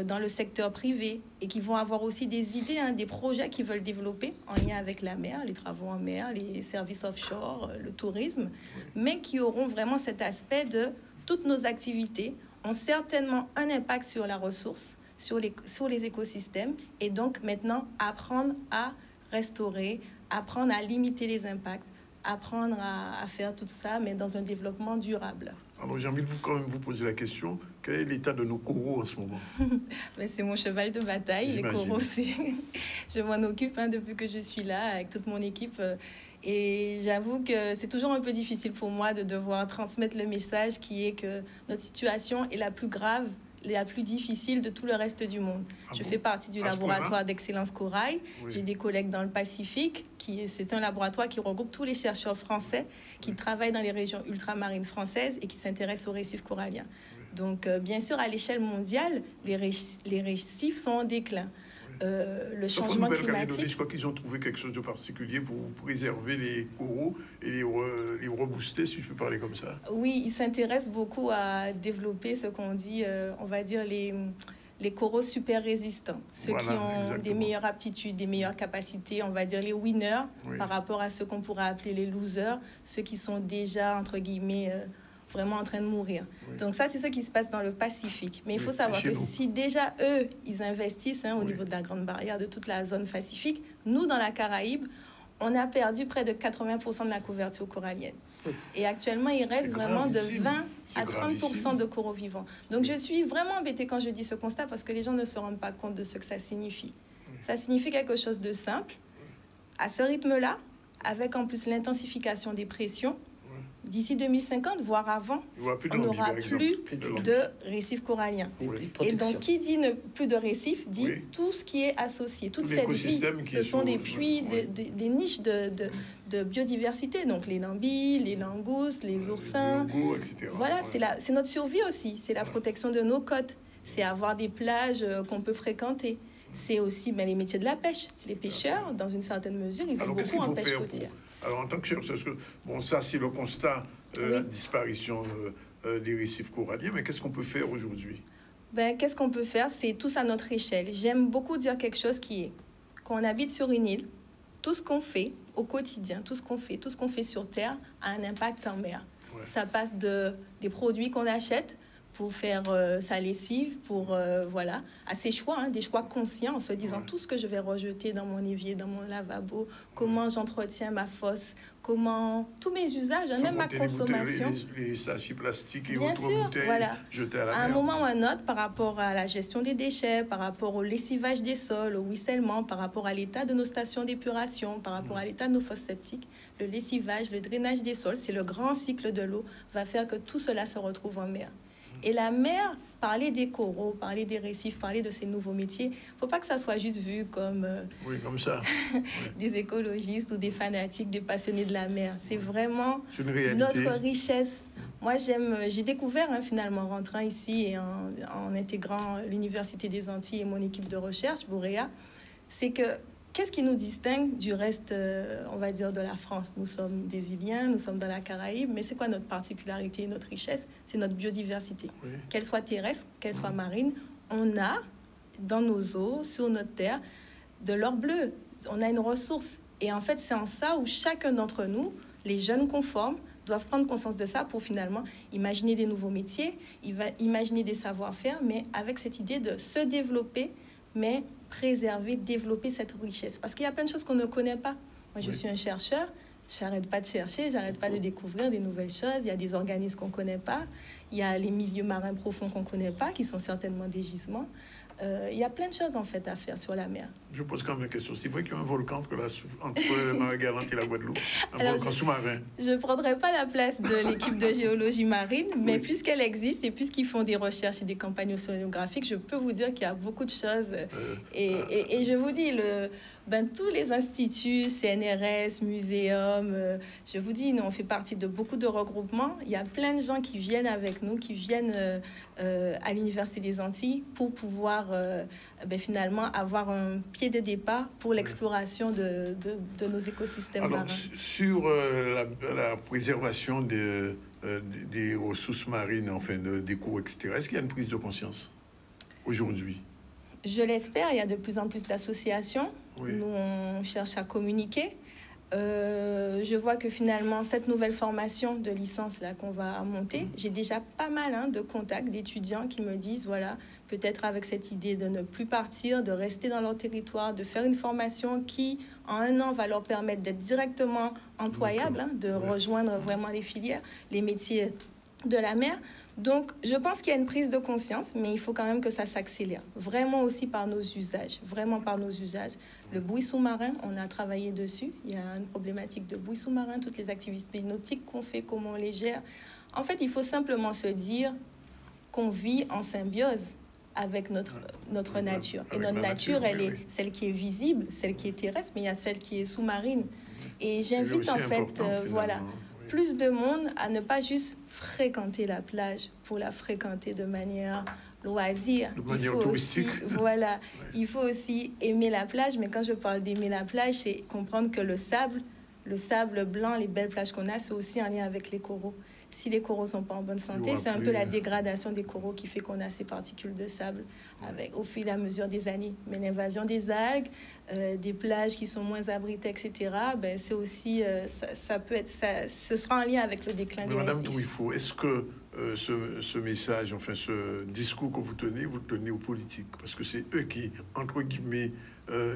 dans le secteur privé, et qui vont avoir aussi des idées, des projets qu'ils veulent développer en lien avec la mer, les travaux en mer, les services offshore, le tourisme, mais qui auront vraiment cet aspect de toutes nos activités ont certainement un impact sur la ressource, sur les écosystèmes, et donc maintenant apprendre à restaurer, apprendre à limiter les impacts, apprendre à faire tout ça, mais dans un développement durable. Alors j'ai envie de quand même vous poser la question, quel est l'état de nos coraux en ce moment? C'est mon cheval de bataille, les coraux, je m'en occupe depuis que je suis là avec toute mon équipe. Et j'avoue que c'est toujours un peu difficile pour moi de devoir transmettre le message qui est que notre situation est la plus grave, la plus difficile de tout le reste du monde. Je fais partie du laboratoire d'excellence corail. J'ai des collègues dans le Pacifique. C'est un laboratoire qui regroupe tous les chercheurs français qui travaillent dans les régions ultramarines françaises et qui s'intéressent aux récifs coralliens. Donc, bien sûr, à l'échelle mondiale, les récifs sont en déclin. Le changement climatique... Je crois qu'ils ont trouvé quelque chose de particulier pour préserver les coraux et les rebooster, si je peux parler comme ça. Oui, ils s'intéressent beaucoup à développer ce qu'on dit, on va dire, les coraux super résistants. Ceux qui ont des meilleures aptitudes, des meilleures capacités, on va dire les winners, par rapport à ceux qu'on pourrait appeler les losers, ceux qui sont déjà, entre guillemets... vraiment en train de mourir. Donc ça, c'est ce qui se passe dans le Pacifique. Mais il faut savoir que si déjà eux, ils investissent au niveau de la Grande Barrière, de toute la zone Pacifique, nous, dans la Caraïbe, on a perdu près de 80% de la couverture corallienne. Et actuellement, il reste vraiment de 20 à 30% de coraux vivants. Donc je suis vraiment embêtée quand je dis ce constat parce que les gens ne se rendent pas compte de ce que ça signifie. Ça signifie quelque chose de simple. À ce rythme-là, avec en plus l'intensification des pressions, d'ici 2050, voire avant, on n'aura plus de récifs coralliens. Et donc, qui dit plus de récifs, dit tout ce qui est associé. Toute cette vie, ce sont des puits, des niches de biodiversité. Donc, les lambis, les langoustes, les oursins. Voilà, c'est notre survie aussi. C'est la protection de nos côtes. C'est avoir des plages qu'on peut fréquenter. C'est aussi les métiers de la pêche. Les pêcheurs, dans une certaine mesure, ils vont beaucoup en pêche côtière. Alors, en tant que chercheur, ça, c'est le constat de la disparition des récifs coralliens, mais qu'est-ce qu'on peut faire aujourd'hui? Qu'est-ce qu'on peut faire? C'est tous à notre échelle. J'aime beaucoup dire quelque chose qui est qu'on habite sur une île, tout ce qu'on fait au quotidien, tout ce qu'on fait sur Terre a un impact en mer. Ça passe des produits qu'on achète pour faire sa lessive, à ses choix, des choix conscients, en se disant tout ce que je vais rejeter dans mon évier, dans mon lavabo, comment j'entretiens ma fosse, tous mes usages, même ma consommation. Les sachets plastiques et bien autres sûr, bouteilles jetées à la mer. À un moment ou à un autre, par rapport à la gestion des déchets, par rapport au lessivage des sols, au ruissellement, par rapport à l'état de nos stations d'épuration, par rapport à l'état de nos fosses septiques, le lessivage, le drainage des sols, c'est le grand cycle de l'eau, va faire que tout cela se retrouve en mer. Et la mer, parler des coraux, parler des récifs, parler de ces nouveaux métiers, il ne faut pas que ça soit juste vu comme, comme ça. des écologistes ou des fanatiques, des passionnés de la mer. C'est vraiment notre richesse. Moi, j'ai découvert finalement en rentrant ici et en intégrant l'Université des Antilles et mon équipe de recherche, Boréa, c'est que qu'est-ce qui nous distingue du reste, on va dire, de la France? Nous sommes des îliens, nous sommes dans la Caraïbe, mais c'est quoi notre particularité et notre richesse? C'est notre biodiversité. Qu'elle soit terrestre, qu'elle soit marine, on a dans nos eaux, sur notre terre, de l'or bleu, on a une ressource. Et en fait, c'est en ça où chacun d'entre nous, les jeunes conformes, doivent prendre conscience de ça pour finalement imaginer des nouveaux métiers, imaginer des savoir-faire, mais avec cette idée de se développer, mais préserver, développer cette richesse. Parce qu'il y a plein de choses qu'on ne connaît pas. Moi, je suis un chercheur, j'arrête pas de chercher, j'arrête pas de découvrir des nouvelles choses. Il y a des organismes qu'on connaît pas, il y a les milieux marins profonds qu'on connaît pas, qui sont certainement des gisements. Il y a plein de choses en fait à faire sur la mer. Je pose quand même une question. C'est vrai qu'il y a un volcan entre Marie-Galante et la Guadeloupe, volcan sous-marin. Je ne prendrai pas la place de l'équipe de géologie marine, mais puisqu'elle existe et puisqu'ils font des recherches et des campagnes océanographiques, je peux vous dire qu'il y a beaucoup de choses. Et je vous dis, tous les instituts, CNRS, muséums, je vous dis, nous, on fait partie de beaucoup de regroupements. Il y a plein de gens qui viennent avec nous, qui viennent à l'Université des Antilles pour pouvoir finalement avoir un pied de départ pour l'exploration de nos écosystèmes marins. Sur la préservation des ressources marines, enfin des cours, etc., est-ce qu'il y a une prise de conscience aujourd'hui? Je l'espère, il y a de plus en plus d'associations. Oui. Nous, on cherche à communiquer. Je vois que finalement, cette nouvelle formation de licence là qu'on va monter, j'ai déjà pas mal de contacts d'étudiants qui me disent, voilà, peut-être avec cette idée de ne plus partir, de rester dans leur territoire, de faire une formation qui, en 1 an, va leur permettre d'être directement employables, de rejoindre vraiment les filières, les métiers de la mer. Donc, je pense qu'il y a une prise de conscience, mais il faut quand même que ça s'accélère. Vraiment aussi par nos usages, vraiment par nos usages. Le buoy sous-marin, on a travaillé dessus. Il y a une problématique de buoy sous-marin, toutes les activités nautiques qu'on fait, comment on les gère. En fait, il faut simplement se dire qu'on vit en symbiose avec notre nature. Et notre nature, elle est celle qui est visible, celle qui est terrestre, mais il y a celle qui est sous-marine. Et j'invite en fait, plus de monde à ne pas juste fréquenter la plage pour la fréquenter de manière loisir. De manière touristique. Il faut aussi aimer la plage, mais quand je parle d'aimer la plage, c'est comprendre que le sable blanc, les belles plages qu'on a, c'est aussi en lien avec les coraux. Si les coraux sont pas en bonne santé, c'est un peu la dégradation des coraux qui fait qu'on a ces particules de sable au fil et à mesure des années. Mais l'invasion des algues, des plages qui sont moins abritées, etc., c'est aussi, ce sera en lien avec le déclin des Madame Trouifot, est-ce que ce message, enfin ce discours que vous le tenez aux politiques? Parce que c'est eux qui, entre guillemets,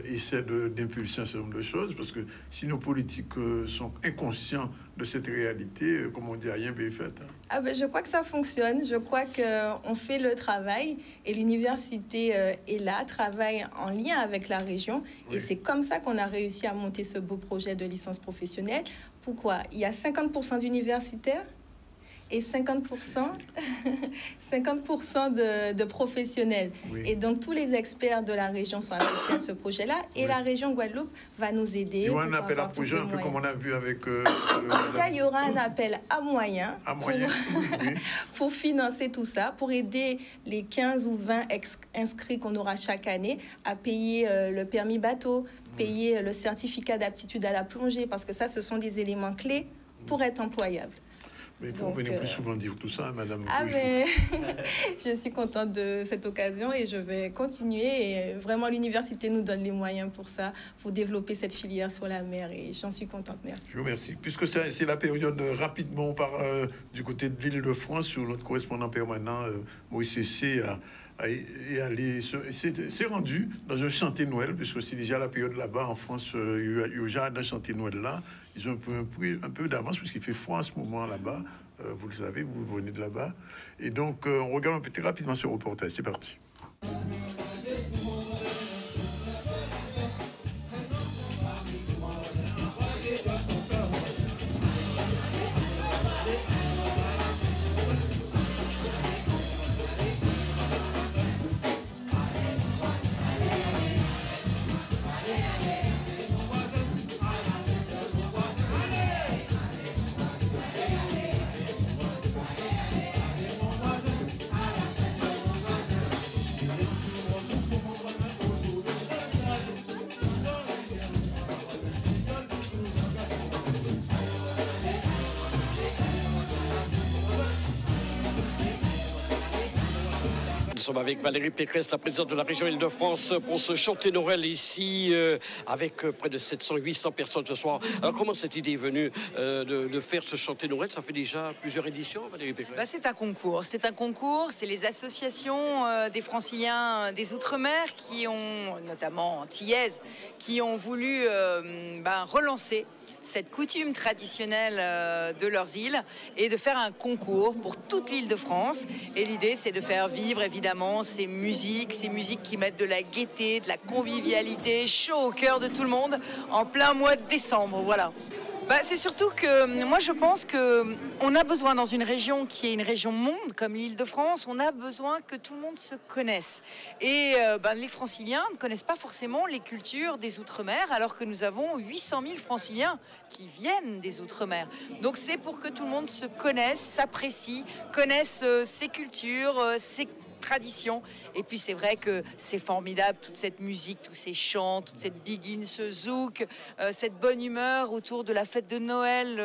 essaient d'impulser un certain nombre de choses, parce que si nos politiques sont inconscients de cette réalité, comme on dit, rien n'est fait. Je crois que ça fonctionne. Je crois qu'on fait le travail et l'université est là, travaille en lien avec la région. Oui. Et c'est comme ça qu'on a réussi à monter ce beau projet de licence professionnelle. Pourquoi? Il y a 50% d'universitaires et 50% de professionnels. Oui. Et donc, tous les experts de la région sont associés à ce projet-là. Et la région Guadeloupe va nous aider. Il y aura un appel à projet, un peu comme on a vu avec... en tout cas, il y aura un appel à moyens pour financer tout ça, pour aider les 15 ou 20 inscrits qu'on aura chaque année à payer le permis bateau, payer le certificat d'aptitude à la plongée, parce que ça, ce sont des éléments clés pour être employable. Mais il faut venir plus souvent dire tout ça, Madame. Mais je suis contente de cette occasion et je vais continuer. Et vraiment, l'université nous donne les moyens pour ça, pour développer cette filière sur la mer. Et j'en suis contente. Merci. Je vous remercie. Puisque c'est la période, rapidement, on part du côté de l'Île-de-France, où notre correspondant permanent, Moïse Cessé, c'est rendu dans un chantier de Noël, puisque c'est déjà la période là-bas en France, il y a déjà un chantier de Noël là. Ils ont un peu d'avance, puisqu'il fait froid en ce moment là-bas. Vous le savez, vous venez de là-bas. Et donc, on regarde un peu très rapidement ce reportage. C'est parti. sommes avec Valérie Pécresse, la présidente de la région Île-de-France, pour ce chanter Noël ici, avec près de 700-800 personnes ce soir. Alors, comment cette idée est venue de faire ce chanter Noël? Ça fait déjà plusieurs éditions, Valérie Pécresse. C'est un concours. C'est les associations des franciliens des Outre-mer qui ont, notamment antillaises, qui ont voulu relancer cette coutume traditionnelle de leurs îles et de faire un concours pour toute l'île de France. Et l'idée, c'est de faire vivre évidemment ces musiques qui mettent de la gaieté, de la convivialité, chaud au cœur de tout le monde en plein mois de décembre. Voilà. C'est surtout que moi je pense qu'on a besoin dans une région qui est une région monde comme l'Île-de-France, on a besoin que tout le monde se connaisse. Et les franciliens ne connaissent pas forcément les cultures des Outre-mer alors que nous avons 800 000 franciliens qui viennent des Outre-mer. Donc c'est pour que tout le monde se connaisse, s'apprécie, connaisse ses cultures, ses tradition. Et puis c'est vrai que c'est formidable, toute cette musique, tous ces chants, toute cette biguine, ce zouk, cette bonne humeur autour de la fête de Noël,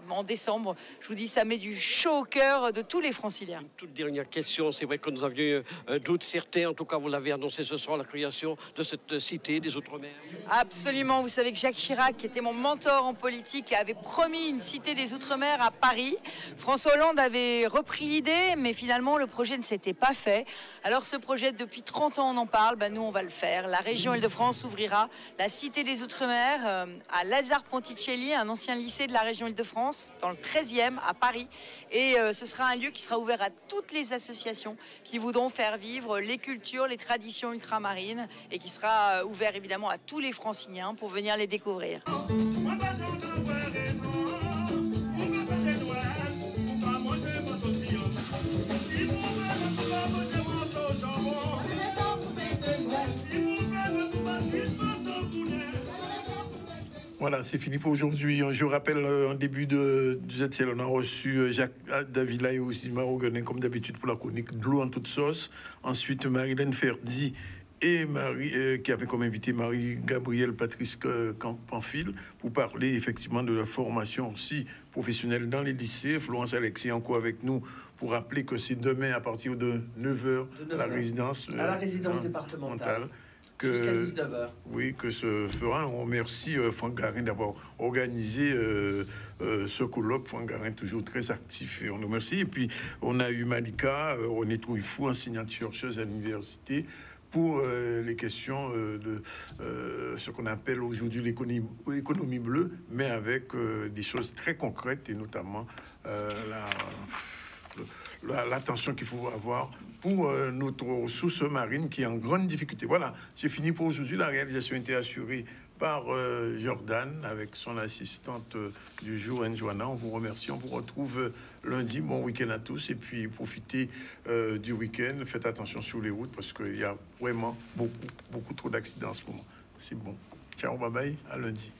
en décembre. Je vous dis, ça met du chaud au cœur de tous les franciliens. Une toute dernière question, c'est vrai que nous avions un doute certain, en tout cas vous l'avez annoncé ce soir, la création de cette cité des Outre-mer. Absolument, vous savez que Jacques Chirac, qui était mon mentor en politique, avait promis une cité des Outre-mer à Paris. François Hollande avait repris l'idée, mais finalement le projet ne s'était pas fait. Alors ce projet, depuis 30 ans on en parle, nous on va le faire. La région Île-de-France ouvrira la Cité des Outre-mer à Lazare Ponticelli, un ancien lycée de la région Île-de-France, dans le 13e à Paris. Et ce sera un lieu qui sera ouvert à toutes les associations qui voudront faire vivre les cultures, les traditions ultramarines et qui sera ouvert évidemment à tous les franciliens pour venir les découvrir. Voilà, c'est fini pour aujourd'hui. Je rappelle, en début de ZCL, on a reçu Jacques Davila et aussi Maroganin, comme d'habitude, pour la chronique de l'eau en toute sauce. Ensuite, Marilène Ferdi et qui avait comme invité Marie-Gabrielle Patrice Pamphile pour parler effectivement de la formation aussi professionnelle dans les lycées. Florence Alexis est encore avec nous pour rappeler que c'est demain à partir de 9h à la résidence départementale. Jusqu'à 19h. Oui, que se fera. On remercie Franck Garin d'avoir organisé ce colloque. Franck Garin, toujours très actif, et on le remercie. Et puis, on a eu Malika, René Trouillefou, enseignante chercheuse à l'université, pour les questions de ce qu'on appelle aujourd'hui l'économie bleue, mais avec des choses très concrètes, et notamment l'attention qu'il faut avoir pour notre ressource marine qui est en grande difficulté. Voilà, c'est fini pour aujourd'hui. La réalisation était assurée par Jordan avec son assistante du jour, Njoana. On vous remercie, on vous retrouve lundi. Bon week-end à tous et puis profitez du week-end. Faites attention sur les routes parce qu'il y a vraiment beaucoup trop d'accidents en ce moment. C'est bon. Ciao, bye bye, à lundi.